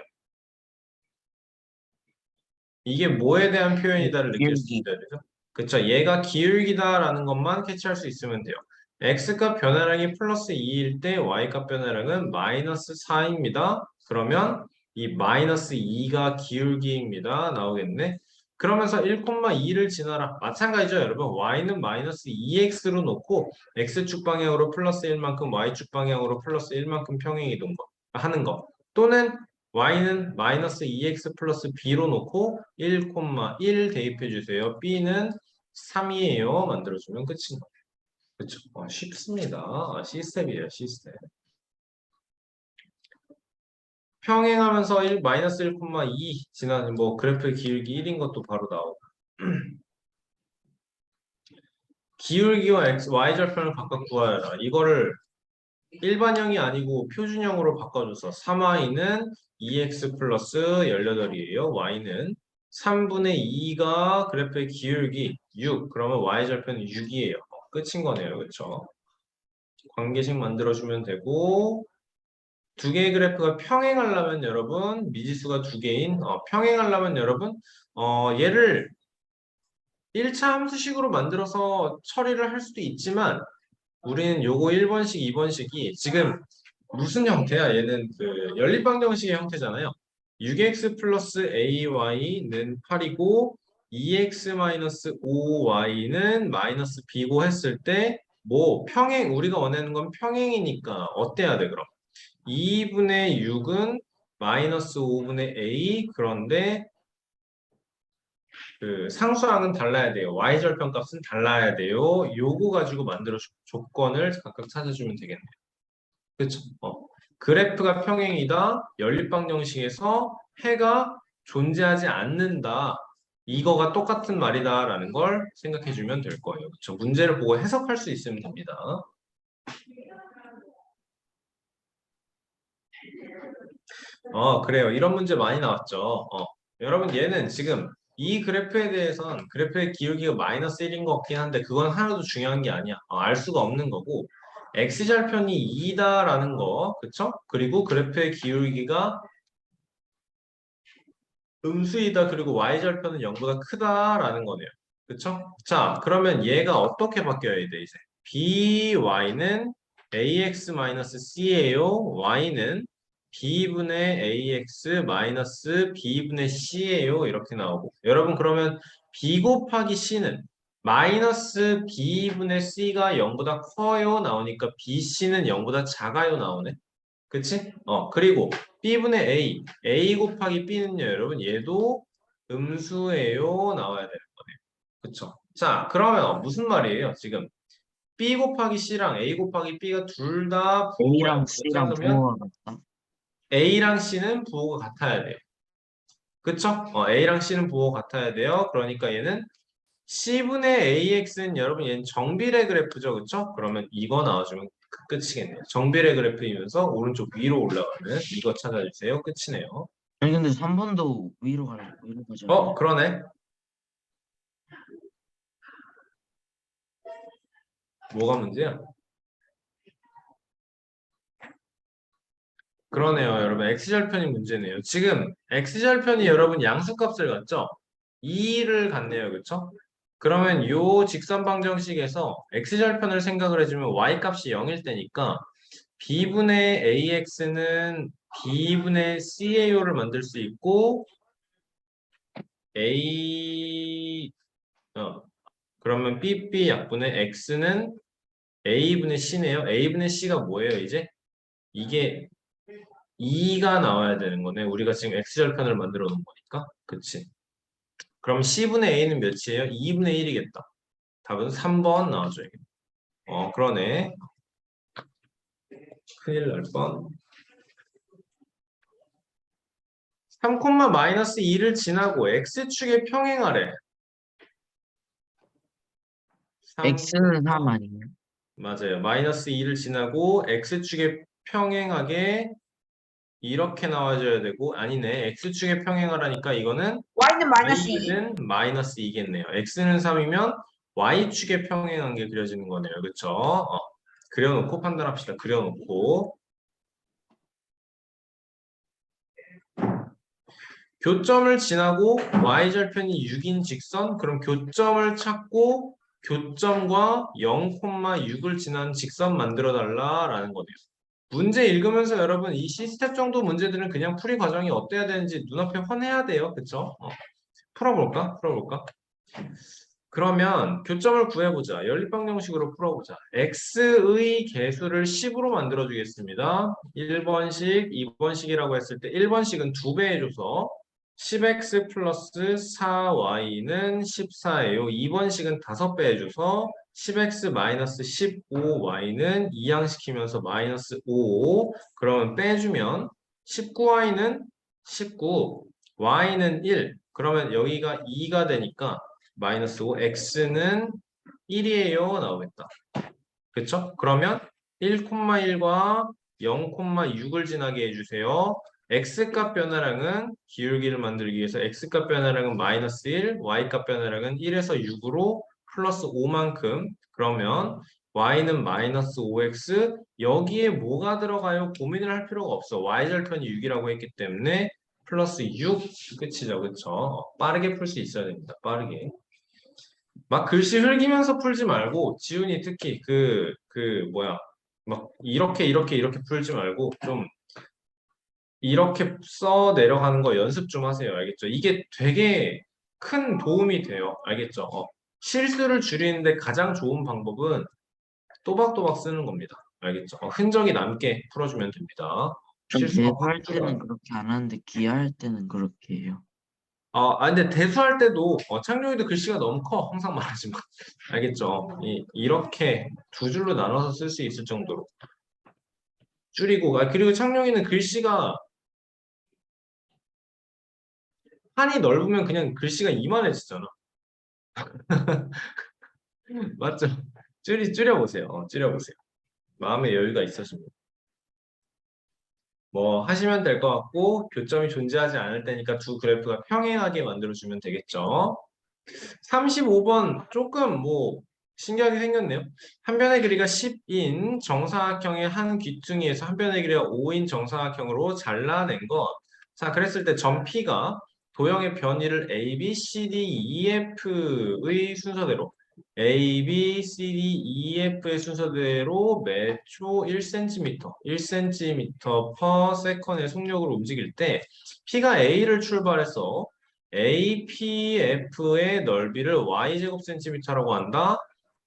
이게 뭐에 대한 표현이다를 느낄 수 기울기. 있어야 되죠? 그쵸? 얘가 기울기다라는 것만 캐치할 수 있으면 돼요. x값 변화량이 플러스 2일 때 y값 변화량은 마이너스 4입니다. 그러면 이 마이너스 2가 기울기입니다. 나오겠네. 그러면서 1,2를 지나라. 마찬가지죠, 여러분. y는 마이너스 2x로 놓고 x축 방향으로 플러스 1만큼 y축 방향으로 플러스 1만큼 평행이동 하는 거. 또는 y는 마이너스 2x 플러스 b로 놓고 1,1 대입해 주세요. b는 3이에요. 만들어주면 끝인 거예요. 그렇죠? 쉽습니다. C스텝이에요. C스텝. 평행하면서 마이너스 1,2 지나는 뭐 그래프의 기울기 1인 것도 바로 나오고 기울기와 y절편을 각각 구하여라. 이거를 일반형이 아니고 표준형으로 바꿔줘서 3y는 2x 플러스 18이에요. y는 3분의 2가 그래프의 기울기 6. 그러면 y절편은 6이에요. 끝인 거네요. 그쵸? 관계식 만들어주면 되고 두 개의 그래프가 평행하려면 여러분 미지수가 두 개인 평행하려면 여러분 얘를 1차 함수식으로 만들어서 처리를 할 수도 있지만 우리는 요거 1번식, 2번식이 지금 무슨 형태야? 얘는 그 연립방정식의 형태잖아요. 6x 플러스 ay는 8이고 2x 마이너스 5y는 마이너스 b고 했을 때 뭐 평행 우리가 원하는 건 평행이니까 어때야 돼 그럼? 2분의 6은 마이너스 5분의 a 그런데 그 상수항은 달라야 돼요. y절편 값은 달라야 돼요. 요거 가지고 만들어 조건을 각각 찾아주면 되겠네요. 그렇죠? 그래프가 평행이다. 연립방정식에서 해가 존재하지 않는다. 이거가 똑같은 말이다라는 걸 생각해 주면 될 거예요. 그렇죠? 문제를 보고 해석할 수 있으면 됩니다. 그래요. 이런 문제 많이 나왔죠. 여러분 얘는 지금 이 그래프에 대해선 그래프의 기울기가 마이너스 1인 것 같긴 한데 그건 하나도 중요한 게 아니야. 알 수가 없는 거고 x절편이 2다라는 거, 그쵸? 그리고 그래프의 기울기가 음수이다. 그리고 y절편은 0보다 크다라는 거네요. 그쵸? 자, 그러면 얘가 어떻게 바뀌어야 돼, 이제? by는 ax-c예요. y는 b분의 ax-b분의 c예요. 이렇게 나오고. 여러분, 그러면 b 곱하기 c는 마이너스 b분의 c가 0보다 커요. 나오니까 bc는 0보다 작아요. 나오네. 그치? 그리고 B분의 A 곱하기 B는요, 여러분, 얘도 음수예요. 나와야 되는 거네요. 그쵸? 자, 그러면 무슨 말이에요? 지금 B 곱하기 C랑 A 곱하기 B가 둘 다 부호가 A랑 0보다 C랑 작으면 부호가 같다. A랑 C는 부호가 같아야 돼요. 그쵸? A랑 C는 부호가 같아야 돼요. 그러니까 얘는 C분의 AX는 여러분 얘는 정비례 그래프죠. 그쵸? 그러면 이거 나와주면 끝이겠네요. 정비례 그래프이면서 오른쪽 위로 올라가는 이거 찾아주세요. 끝이네요. 아니 근데 3번도 위로 가지 않나? 그러네. 뭐가 문제야? 그러네요. 여러분 X절편이 문제네요. 지금 X절편이 여러분 양수값을 갖죠? 2를 갖네요. 그쵸? 그러면 요 직선방정식에서 X절편을 생각을 해주면 Y값이 0일 때니까 B분의 AX는 B분의 CAO를 만들 수 있고 A 그러면 BB 약분의 X는 A분의 C네요. A분의 C가 뭐예요, 이제? 이게 2가 나와야 되는 거네. 우리가 지금 X절편을 만들어 놓은 거니까. 그치? 그럼 C분의 A는 몇이에요? 2분의 1이겠다. 답은 3번 나와줘야겠네. 그러네. 큰일 날 뻔. 3, 마이너스 2를 지나고 X축에 평행하래. 3, X는 3 아니에요? 맞아요. 마이너스 2를 지나고 X축에 평행하게 이렇게 나와줘야 되고 아니네. X축에 평행하라니까 이거는 Y는 마이너스 2. Y는 마이너스 2겠네요. X는 3이면 Y축에 평행한 게 그려지는 거네요. 그쵸? 그려놓고 판단합시다. 그려놓고 교점을 지나고 Y절편이 6인 직선 그럼 교점을 찾고 교점과 0,6을 지난 직선 만들어 달라라는 거네요. 문제 읽으면서 여러분 이 C스텝 정도 문제들은 그냥 풀이 과정이 어때야 되는지 눈앞에 환해야 돼요. 그쵸? 풀어볼까? 그러면 교점을 구해보자. 연립방정식으로 풀어보자. x의 개수를 10으로 만들어주겠습니다. 1번식, 2번식이라고 했을 때 1번식은 2배 해줘서 10x 플러스 4y는 14예요. 2번식은 5배 해줘서 10x 마이너스 15y는 이항시키면서 마이너스 5. 그러면 빼주면 19y는 19, y는 1. 그러면 여기가 2가 되니까 마이너스 5, x는 1이에요. 나오겠다. 그쵸? 그러면 1,1과 0,6을 지나게 해주세요. x값 변화량은 기울기를 만들기 위해서 x값 변화량은 마이너스 1, y값 변화량은 1에서 6으로 플러스 5만큼. 그러면 y는 마이너스 5x, 여기에 뭐가 들어가요? 고민을 할 필요가 없어. y절편이 6이라고 했기 때문에 플러스 6 끝이죠. 그쵸? 빠르게 풀 수 있어야 됩니다. 빠르게. 막 글씨 흘기면서 풀지 말고, 지훈이 특히 뭐야, 막 이렇게 풀지 말고, 좀 이렇게 써 내려가는 거 연습 좀 하세요. 알겠죠? 이게 되게 큰 도움이 돼요. 알겠죠? 실수를 줄이는데 가장 좋은 방법은 또박또박 쓰는 겁니다. 알겠죠? 흔적이 남게 풀어주면 됩니다. 전 실수가 확 대수할 때는 줄어요. 그렇게 안 하는데 기하할 때는 그렇게 해요. 근데 대수할 때도 창룡이도 글씨가 너무 커. 항상 말하지만. 알겠죠? 이렇게 두 줄로 나눠서 쓸 수 있을 정도로 줄이고. 그리고 창룡이는 글씨가 판이 넓으면 그냥 글씨가 이만해지잖아. 맞죠? 줄여보세요. 줄여보세요. 마음의 여유가 있으시면. 뭐 하시면 될 것 같고, 교점이 존재하지 않을 때니까 두 그래프가 평행하게 만들어주면 되겠죠. 35번 조금 뭐 신기하게 생겼네요. 한 변의 길이가 10인 정사각형의 한 귀퉁이에서 한 변의 길이가 5인 정사각형으로 잘라낸 것. 자, 그랬을 때 점 P가 도형의 변이를 A, B, C, D, E, F의 순서대로 A, B, C, D, E, F의 순서대로 매 초 1cm, 1cm per second의 속력으로 움직일 때 P가 A를 출발해서 APF의 넓이를 y제곱 센티미터라고 한다.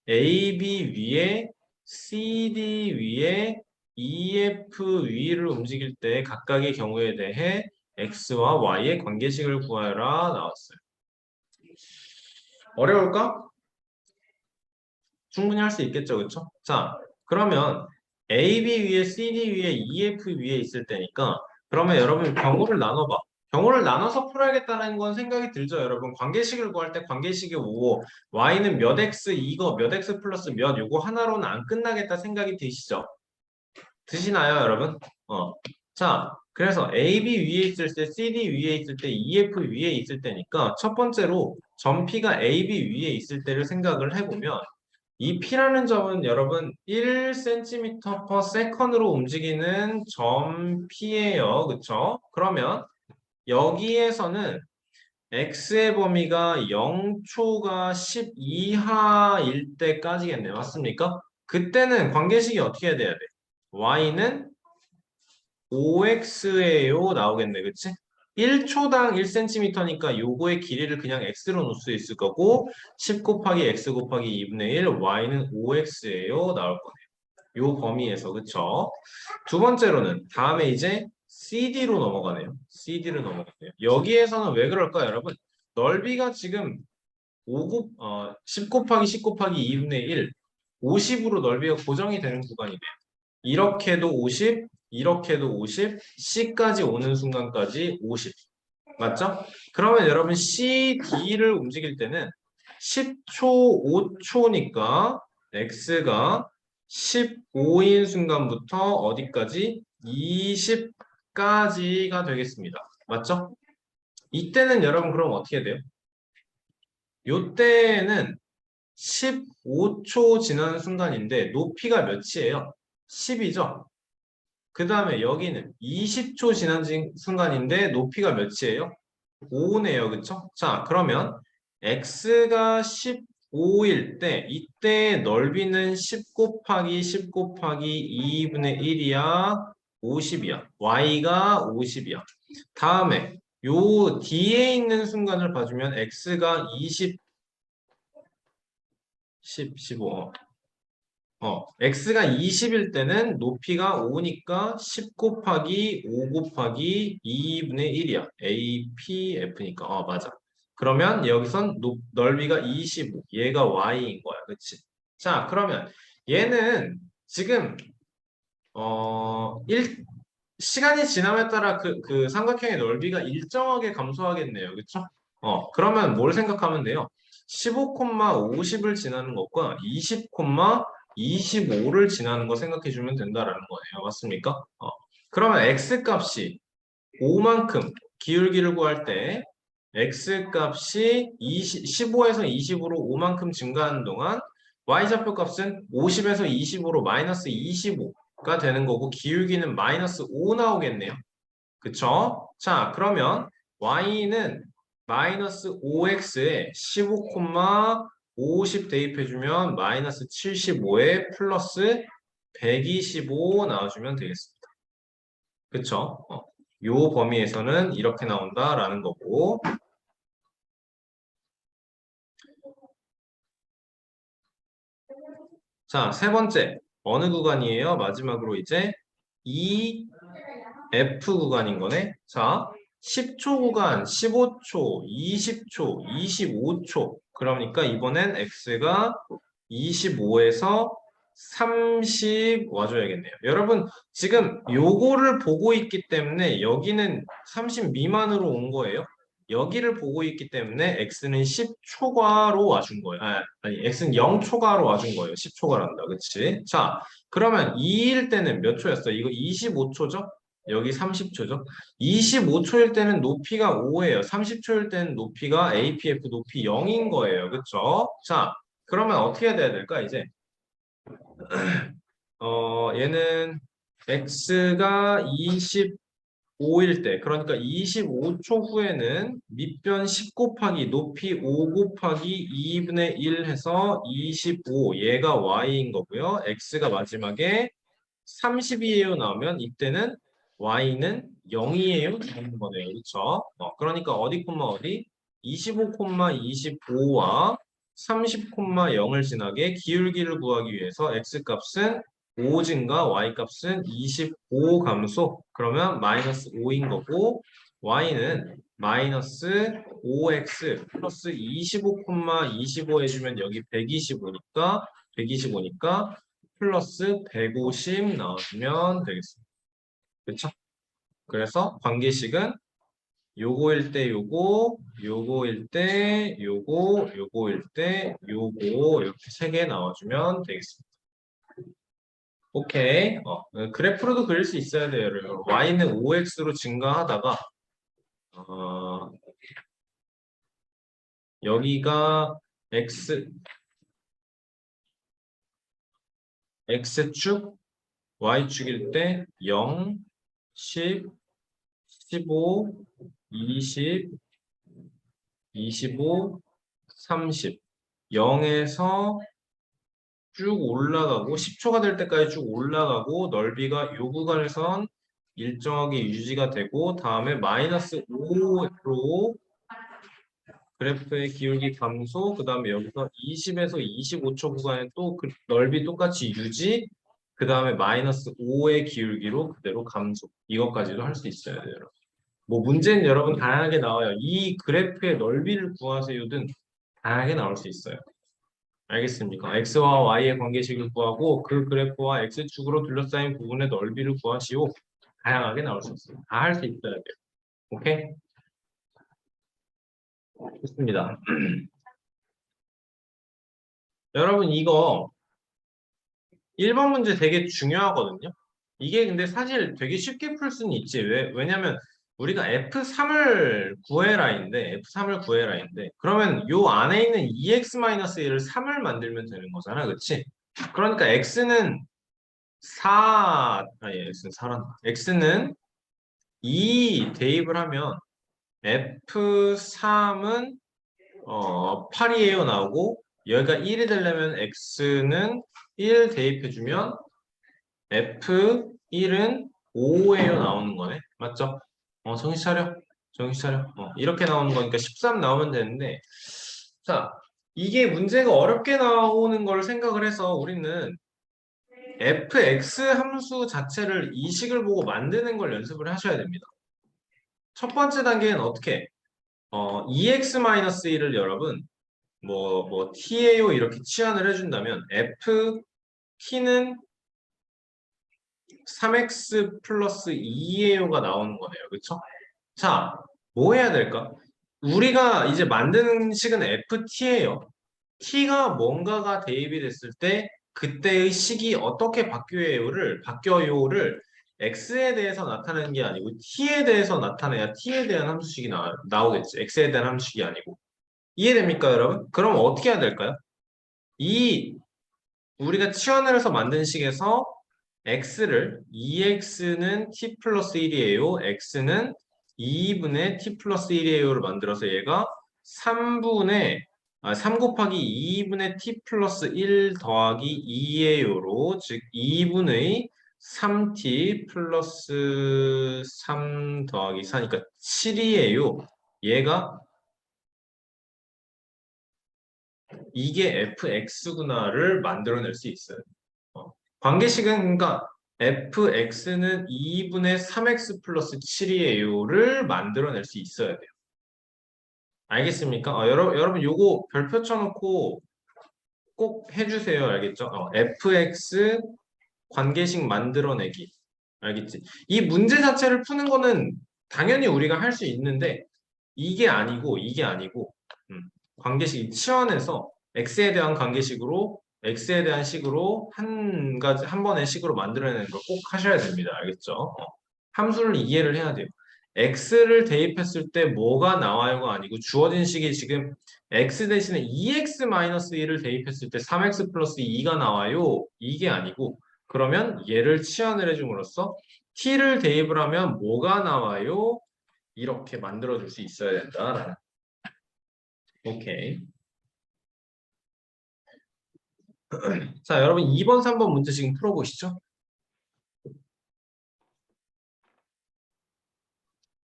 AB 위에 CD 위에 EF 위를 움직일 때 각각의 경우에 대해 x와 y의 관계식을 구하여라 나왔어요. 어려울까? 충분히 할 수 있겠죠, 그렇죠? 자, 그러면 AB 위에 CD 위에 EF 위에 있을 때니까 그러면 여러분 경우를 나눠봐. 경우를 나눠서 풀어야겠다는 건 생각이 들죠, 여러분. 관계식을 구할 때 관계식이 5, y는 몇 x 이거 몇 x 플러스 몇 요거 하나로는 안 끝나겠다 생각이 드시죠? 드시나요, 여러분? 자, 그래서 AB 위에 있을 때, CD 위에 있을 때, EF 위에 있을 때니까 첫 번째로 점 P가 AB 위에 있을 때를 생각을 해보면 이 P라는 점은 여러분 1cm per second으로 움직이는 점 P예요. 그쵸? 그러면 여기에서는 X의 범위가 0초가 10 이하일 때까지겠네. 맞습니까? 그때는 관계식이 어떻게 돼야 돼? Y는 5x예요 나오겠네. 그치? 1초당 1cm니까 요거의 길이를 그냥 x로 놓을 수 있을 거고 10 곱하기 x 곱하기 2분의 1 y는 5x예요 나올 거네요. 요 범위에서. 그쵸? 두 번째로는 다음에 이제 CD로 넘어가네요. CD로 넘어가네요. 여기에서는 왜 그럴까요, 여러분? 넓이가 지금 10 곱하기 10 곱하기 2분의 1 50으로 넓이가 고정이 되는 구간이네요. 이렇게도 50, 이렇게도 50, C까지 오는 순간까지 50. 맞죠? 그러면 여러분 CD를 움직일 때는 10초, 5초니까 X가 15인 순간부터 어디까지? 20까지가 되겠습니다. 맞죠? 이때는 여러분 그럼 어떻게 돼요? 요때는 15초 지나는 순간인데 높이가 몇이에요? 10이죠? 그 다음에 여기는 20초 지난 순간인데 높이가 몇이에요? 5네요. 그쵸? 자, 그러면 x가 15일 때 이때 넓이는 10 곱하기 10 곱하기 2분의 1이야. 50이야. y가 50이야. 다음에 요 뒤에 있는 순간을 봐주면 x가 20, 10, 15. x가 20일 때는 높이가 5니까 10 곱하기 5 곱하기 2분의 1이야. APF니까. 맞아. 그러면 여기선 넓이가 25. 얘가 y인 거야. 그치? 자, 그러면 얘는 지금 1 시간이 지남에 따라 그 삼각형의 넓이가 일정하게 감소하겠네요. 그쵸? 그러면 뭘 생각하면 돼요? 15,50을 지나는 것과 20,25를 지나는 거 생각해 주면 된다라는 거네요. 맞습니까? 그러면 x 값이 5만큼 기울기를 구할 때 x 값이 15에서 20으로 5만큼 증가하는 동안 y좌표 값은 50에서 20으로 마이너스 25가 되는 거고 기울기는 마이너스 5 나오겠네요. 그쵸? 자, 그러면 y는 마이너스 5x에 15,50 대입해주면 마이너스 75에 플러스 125 나와주면 되겠습니다. 그쵸? 요 범위에서는 이렇게 나온다라는 거고. 자, 세 번째. 어느 구간이에요? 마지막으로 이제 F 구간인 거네. 자, 10초 구간, 15초, 20초, 25초. 그러니까 이번엔 x가 25에서 30 와줘야겠네요. 여러분, 지금 요거를 보고 있기 때문에 여기는 30 미만으로 온 거예요. 여기를 보고 있기 때문에 x는 10초가로 와준 거예요. 아니, x는 0초가로 와준 거예요. 10초가란다. 그치? 자, 그러면 2일 때는 몇 초였어? 이거 25초죠? 여기 30초죠? 25초일 때는 높이가 5예요. 30초일 때는 높이가 APF 높이 0인 거예요. 그쵸? 자, 그러면 어떻게 돼야 될까, 이제? 얘는 x가 25일 때, 그러니까 25초 후에는 밑변 10 곱하기 높이 5 곱하기 2분의 1 해서 25, 얘가 y인 거고요. x가 마지막에 30이에요 나오면 이때는 y는 0이에요 나오는 거네요. 그렇죠? 그러니까 어디 콤마 어디? 25,25와 30,0을 지나게 기울기를 구하기 위해서 x 값은 5 증가, y 값은 25 감소. 그러면 마이너스 5인 거고 y는 마이너스 5x 플러스 25,25 해주면 여기 125니까 플러스 150 나와주면 되겠습니다. 그렇죠? 그래서 관계식은 요거일 때 요거, 요거일 때 요거, 요거일 때 요거 이렇게 세 개 나와주면 되겠습니다. 오케이. 그래프로도 그릴 수 있어야 돼요. 여러분. y는 5x로 증가하다가 여기가 x축, y축일 때 0, 10, 15, 20, 25, 30. 0에서 쭉 올라가고 10초가 될 때까지 쭉 올라가고 넓이가 요 구간에선 일정하게 유지가 되고 다음에 마이너스 5로 그래프의 기울기 감소 그 다음에 여기서 20에서 25초 구간에 또 그 넓이 똑같이 유지 그 다음에 마이너스 5의 기울기로 그대로 감소 이것까지도 할 수 있어야 돼요. 여러분. 뭐 문제는 여러분 다양하게 나와요. 이 그래프의 넓이를 구하세요든 다양하게 나올 수 있어요. 알겠습니까? x와 y의 관계식을 구하고 그 그래프와 x축으로 둘러싸인 부분의 넓이를 구하시오. 다양하게 나올 수 있어요. 다 할 수 있어야 돼요. 오케이? 좋습니다. 여러분 이거 1번 문제 되게 중요하거든요. 이게 근데 사실 되게 쉽게 풀 수는 있지. 왜냐면 우리가 F3을 구해라인데 F3을 구해라인데 그러면 요 안에 있는 2x-1을 3을 만들면 되는 거잖아. 그치? 그러니까 x는 4, 아니 x는 4란다. x는 2 대입을 하면 F3은 8이에요 나오고 여기가 1이 되려면 x는 1 대입해주면 F1은 5예요 나오는 거네. 맞죠? 정신 차려. 정신 차려. 이렇게 나오는 거니까 13 나오면 되는데 자, 이게 문제가 어렵게 나오는 걸 생각을 해서 우리는 fx 함수 자체를 이 식을 보고 만드는 걸 연습을 하셔야 됩니다. 첫 번째 단계는 어떻게? 2x-1을 여러분 뭐 t예요 이렇게 치환을 해준다면 f t는 3x 플러스 2예요가 나오는 거네요. 그쵸? 자, 뭐 해야 될까? 우리가 이제 만드는 식은 ft예요. t가 뭔가가 대입이 됐을 때 그때의 식이 어떻게 바뀌어요를 x에 대해서 나타내는 게 아니고 t에 대해서 나타내야 t에 대한 함수식이 나오겠지. x에 대한 함수식이 아니고. 이해됩니까, 여러분? 그럼 어떻게 해야 될까요? 이 우리가 치환을 해서 만든 식에서 x를 2x는 t 플러스 1이에요. x는 2분의 t 플러스 1이에요를 만들어서 얘가 3 곱하기 2분의 t 플러스 1 더하기 2예요로 즉 2분의 3t 플러스 3 더하기 4니까 7이에요. 얘가 이게 fx구나를 만들어낼 수 있어요. 관계식은 그러니까 fx는 2분의 3x 플러스 7이에요를 만들어낼 수 있어야 돼요. 알겠습니까? 여러분 요거 별표 쳐놓고 꼭 해주세요. 알겠죠? fx 관계식 만들어내기. 알겠지? 이 문제 자체를 푸는 거는 당연히 우리가 할 수 있는데 이게 아니고 관계식 치환해서 x에 대한 식으로 한 번의 식으로 만들어내는 걸 꼭 하셔야 됩니다. 알겠죠? 함수를 이해를 해야 돼요. x를 대입했을 때 뭐가 나와요가 아니고 주어진 식이 지금 x 대신에 2x-1을 대입했을 때 3x 플러스 2가 나와요. 이게 아니고 그러면 얘를 치환을 해줌으로써 t를 대입을 하면 뭐가 나와요? 이렇게 만들어줄 수 있어야 된다라는. 오케이. 자, 여러분 2번, 3번 문제 지금 풀어보시죠.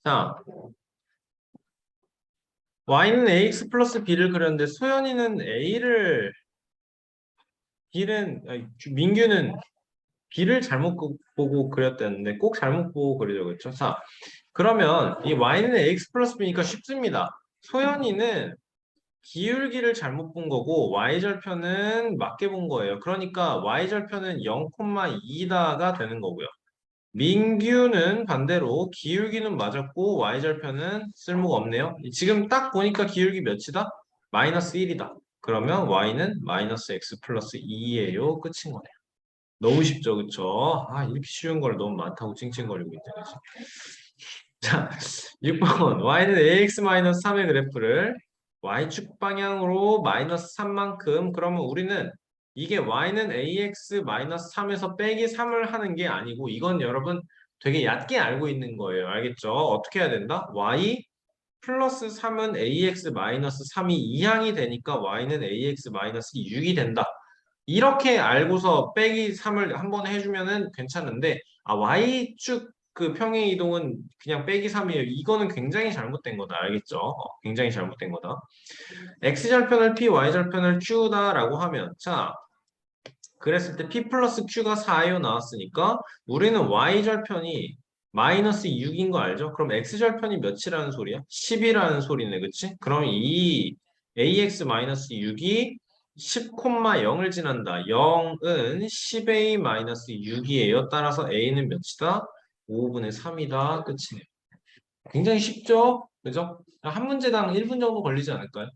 자, y는 ax 플러스 b를 그렸는데 소연이는 민규는 b를 잘못 보고 그렸다는데 꼭 잘못 보고 그리죠. 그렇죠? 자, 그러면 이 y는 ax 플러스 b니까 쉽습니다. 소연이는 기울기를 잘못 본 거고 y절편은 맞게 본 거예요. 그러니까 y절편은 0,2다가 되는 거고요. 민규는 반대로 기울기는 맞았고 y절편은 쓸모가 없네요. 지금 딱 보니까 기울기 몇이다? 마이너스 1이다. 그러면 y는 마이너스 x 플러스 2예요. 끝인 거네요. 너무 쉽죠, 그쵸? 아, 이렇게 쉬운 걸 너무 많다고 찡찡거리고 있네, 그치? 자, 6번. y는 ax-3의 그래프를 y축 방향으로 마이너스 3만큼. 그러면 우리는 이게 y는 ax-3에서 빼기 3을 하는 게 아니고 이건 여러분 되게 얕게 알고 있는 거예요. 알겠죠? 어떻게 해야 된다? y 플러스 3은 ax-3이 2항이 되니까 y는 ax-6이 된다. 이렇게 알고서 빼기 3을 한번 해주면은 괜찮은데 y축 그 평행 이동은 그냥 빼기 3이에요. 이거는 굉장히 잘못된 거다. 알겠죠? 굉장히 잘못된 거다. x절편을 p, y절편을 q다라고 하면 자 그랬을 때 p 플러스 q가 4예요 나왔으니까 우리는 y절편이 마이너스 6인 거 알죠? 그럼 x절편이 몇이라는 소리야? 10이라는 소리네. 그치? 그럼 이 ax-6이 10,0을 지난다. 0은 10a-6이에요. 따라서 a는 몇이다? 5분의 3이다. 끝이네요. 굉장히 쉽죠? 그죠? 한 문제당 1분 정도 걸리지 않을까요?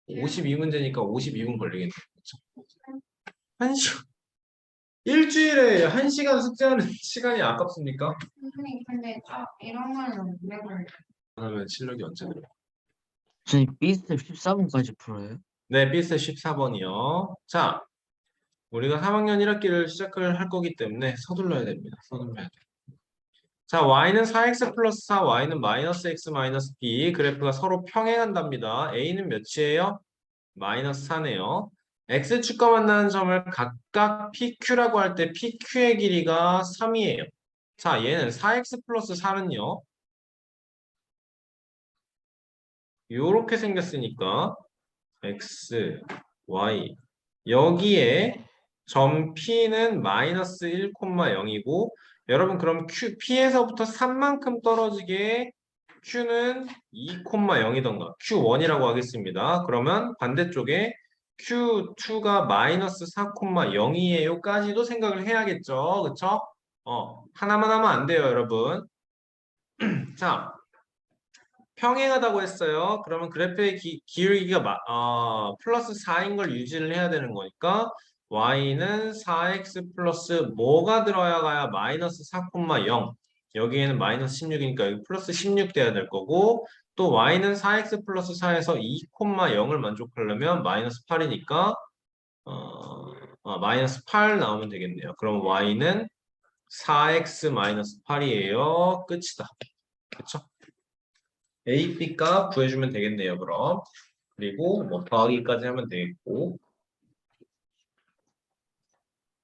52문제니까 52분 걸리겠네요. 그쵸? 일주일에 1시간 숙제하는 시간이 아깝습니까? 선생님, 근데 이런 거는 왜 그래요? 그러면 실력이 언제 들어요? 선생님 B스텝 14번까지 풀어요? 네, B스 14번이요. 자, 우리가 3학년 1학기를 시작을 할 거기 때문에 서둘러야 됩니다. 서둘러야 돼요. 자, y는 4x 플러스 4, y는 마이너스 x 마이너스 b. 그래프가 서로 평행한답니다. a는 몇이에요? 마이너스 4네요. x축과 만나는 점을 각각 pq라고 할 때 pq의 길이가 3이에요. 자, 얘는 4x 플러스 4는요. 요렇게 생겼으니까 x, y 여기에 점 P는 마이너스 1,0이고 여러분 그럼 P에서부터 3만큼 떨어지게 Q는 2,0이던가 Q1이라고 하겠습니다. 그러면 반대쪽에 Q2가 마이너스 4,0이에요 까지도 생각을 해야겠죠. 그쵸? 하나만 하면 안 돼요, 여러분. 자, 평행하다고 했어요. 그러면 그래프의 기울기가 플러스 4인 걸 유지를 해야 되는 거니까 y는 4x 플러스 뭐가 들어가야 마이너스 4,0. 여기에는 마이너스 16이니까 여기 플러스 16 돼야 될 거고 또 y는 4x 플러스 4에서 2,0을 만족하려면 마이너스 8이니까 마이너스 8 나오면 되겠네요. 그럼 y는 4x 마이너스 8이에요. 끝이다. 그쵸? A, B 값 구해주면 되겠네요, 그럼. 그리고 뭐 더하기까지 하면 되겠고.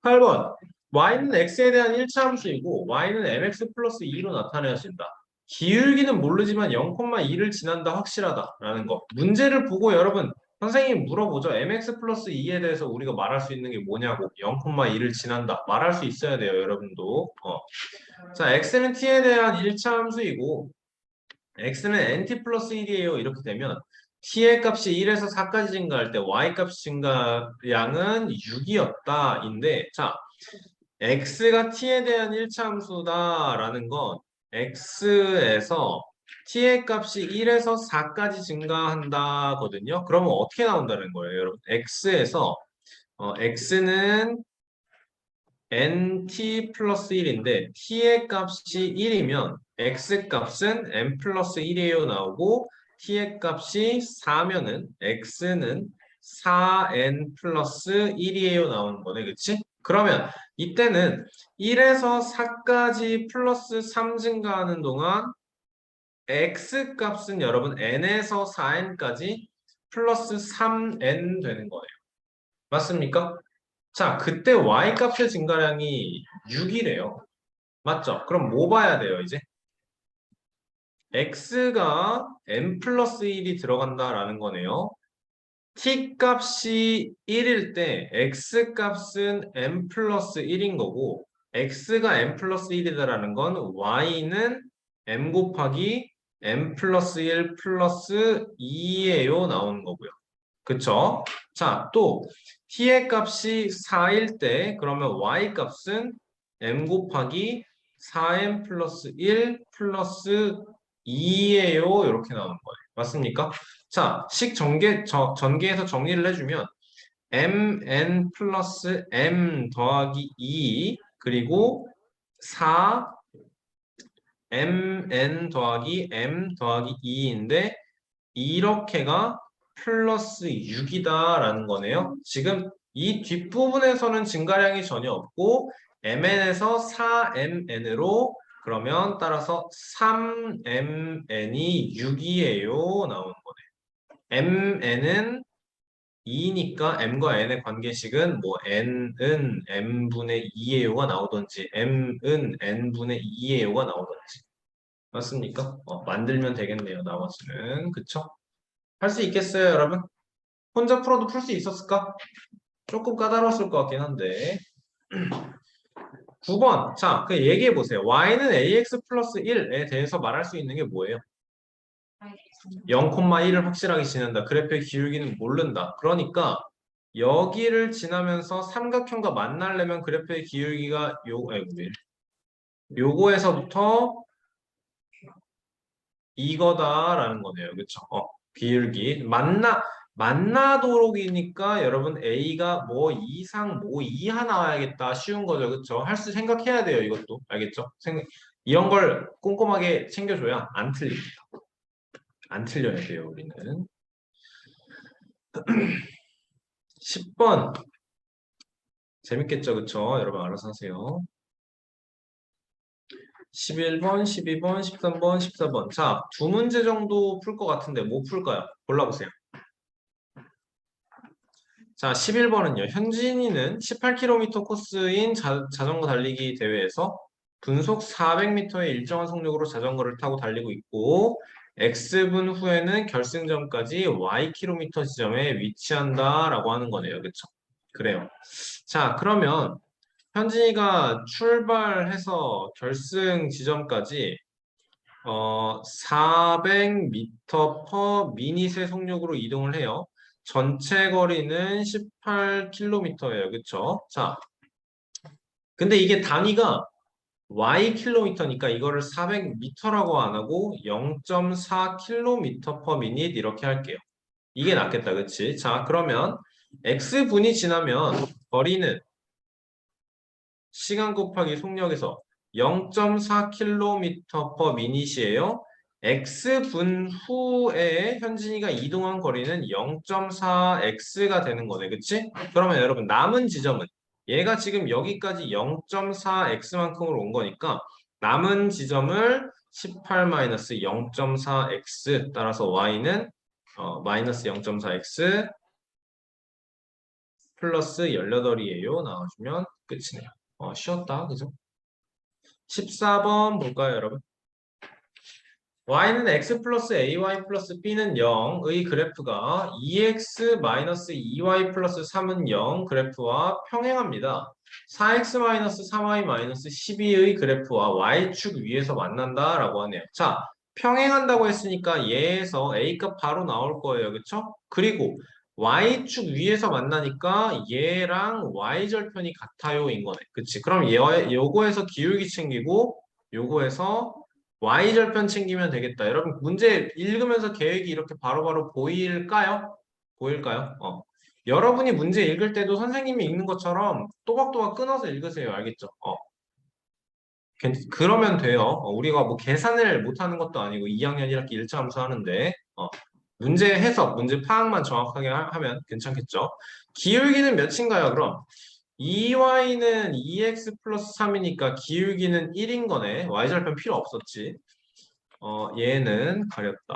8번. y는 x에 대한 1차 함수이고 y는 mx 플러스 2로 나타내어진다. 기울기는 모르지만 0,2를 지난다 확실하다라는 거. 문제를 보고 여러분 선생님이 물어보죠. mx 플러스 2에 대해서 우리가 말할 수 있는 게 뭐냐고. 0,2를 지난다. 말할 수 있어야 돼요, 여러분도. 자, x는 t에 대한 1차 함수이고 x는 nt 플러스 1이에요. 이렇게 되면 t의 값이 1에서 4까지 증가할 때 y 값 증가량은 6이었다 인데 자 x가 t에 대한 1차 함수다라는 건 x에서 t의 값이 1에서 4까지 증가한다거든요. 그러면 어떻게 나온다는 거예요, 여러분? x에서 x는 nt 플러스 1인데 t의 값이 1이면 x 값은 n 플러스 1이에요 나오고 t의 값이 4면은 x는 4n 플러스 1이에요 나오는 거네, 그치? 그러면 이때는 1에서 4까지 플러스 3 증가하는 동안 x 값은 여러분 n에서 4n까지 플러스 3n 되는 거예요. 맞습니까? 자, 그때 y 값의 증가량이 6이래요. 맞죠? 그럼 뭐 봐야 돼요, 이제? x가 n 플러스 1이 들어간다라는 거네요. t 값이 1일 때 x 값은 n 플러스 1인 거고 x가 n 플러스 1이다라는 건 y는 m 곱하기 n 플러스 1 플러스 2예요 나오는 거고요. 그쵸? 자, 또 t의 값이 4일 때 그러면 y 값은 m 곱하기 4m 플러스 1 플러스 2예요. 이렇게 나오는 거예요. 맞습니까? 자, 전개해서 정리를 해주면 mn 플러스 m 더하기 2 그리고 4 mn 더하기 m 더하기 2인데 이렇게가 플러스 6이다라는 거네요. 지금 이 뒷부분에서는 증가량이 전혀 없고 mn에서 4mn으로 그러면 따라서 3mn이 6이에요 나오는 거네요. mn은 2니까 m과 n의 관계식은 뭐 n은 m분의 2예요가 나오던지 m은 n분의 2예요가 나오던지 맞습니까? 만들면 되겠네요. 나머지는 그쵸? 할 수 있겠어요, 여러분? 혼자 풀어도 풀 수 있었을까? 조금 까다로웠을 것 같긴 한데. 9번. 자, 그 얘기해 보세요. y는 ax 플러스 1에 대해서 말할 수 있는 게 뭐예요? 0,1을 확실하게 지낸다. 그래프의 기울기는 모른다. 그러니까 여기를 지나면서 삼각형과 만나려면 그래프의 기울기가 요거에서부터 이거다라는 거네요. 그쵸? 기울기. 만나도록이니까 여러분 A가 뭐 이상 뭐 이하 나와야겠다. 쉬운 거죠. 그쵸? 할 수 생각해야 돼요. 이것도. 알겠죠? 이런 걸 꼼꼼하게 챙겨줘야 안 틀립니다. 안 틀려야 돼요. 우리는. 10번. 재밌겠죠? 그쵸? 여러분 알아서 하세요. 11번, 12번, 13번, 14번. 자, 두 문제 정도 풀 것 같은데 뭐 풀까요? 골라보세요. 자, 11번은요. 현진이는 18km 코스인 자전거 달리기 대회에서 분속 400m의 일정한 속력으로 자전거를 타고 달리고 있고 X분 후에는 결승점까지 Ykm 지점에 위치한다라고 하는 거네요. 그렇죠? 그래요. 자, 그러면 현진이가 출발해서 결승 지점까지 400m per 미닛의 속력으로 이동을 해요. 전체 거리는 18km예요. 그쵸? 자, 근데 이게 단위가 y 킬로미터니까 이거를 400m라고 안 하고 0.4km per minute 이렇게 할게요. 이게 낫겠다, 그치? 자, 그러면 x분이 지나면 거리는 시간 곱하기 속력에서 0.4km per minute이에요. x분 후에 현진이가 이동한 거리는 0.4x가 되는 거네, 그치? 그러면 여러분 남은 지점은 얘가 지금 여기까지 0.4x만큼으로 온 거니까 남은 지점을 18-0.4x 따라서 y는 마이너스 0.4x 플러스 18이에요. 나와주면 끝이네요. 쉬웠다. 그죠? 14번 볼까요, 여러분? y는 x 플러스 ay 플러스 b는 0의 그래프가 2x 마이너스 2y 플러스 3은 0 그래프와 평행합니다. 4x 마이너스 3y 마이너스 12의 그래프와 y축 위에서 만난다 라고 하네요. 자, 평행한다고 했으니까 얘에서 a값 바로 나올 거예요. 그쵸? 그리고 y축 위에서 만나니까 얘랑 y절편이 같아요인 거네. 그치? 그럼 요거에서 기울기 챙기고 요거에서 y절편 챙기면 되겠다. 여러분 문제 읽으면서 계획이 이렇게 바로바로 보일까요? 보일까요? 여러분이 문제 읽을 때도 선생님이 읽는 것처럼 또박또박 끊어서 읽으세요. 알겠죠? 그러면 돼요. 우리가 뭐 계산을 못하는 것도 아니고 2학년 1학기 1차 함수 하는데 문제 해석, 문제 파악만 정확하게 하면 괜찮겠죠? 기울기는 몇인가요, 그럼? 2y는 2x 플러스 3이니까 기울기는 1인 거네. y절편 필요 없었지. 얘는 가렸다.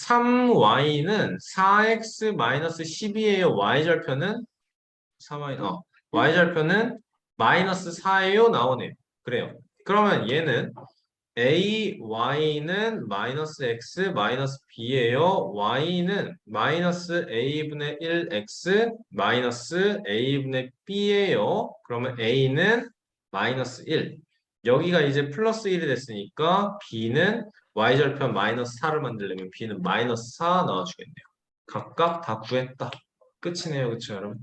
3y는 4x 마이너스 10이에요. y절편은 3y, y절편은 마이너스 4예요. 나오네요. 그래요. 그러면 얘는 ay는 마이너스 x 마이너스 b예요. y는 마이너스 a분의 1x 마이너스 a분의 b예요. 그러면 a는 마이너스 1. 여기가 이제 플러스 1이 됐으니까 b는 y절편 마이너스 4를 만들려면 b는 마이너스 4 나와주겠네요. 각각 다 구했다. 끝이네요. 그쵸, 여러분?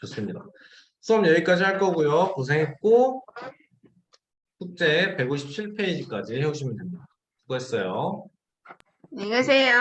좋습니다. 수업 여기까지 할 거고요. 고생했고 숙제 157페이지까지 해오시면 됩니다. 수고했어요. 안녕히 계세요.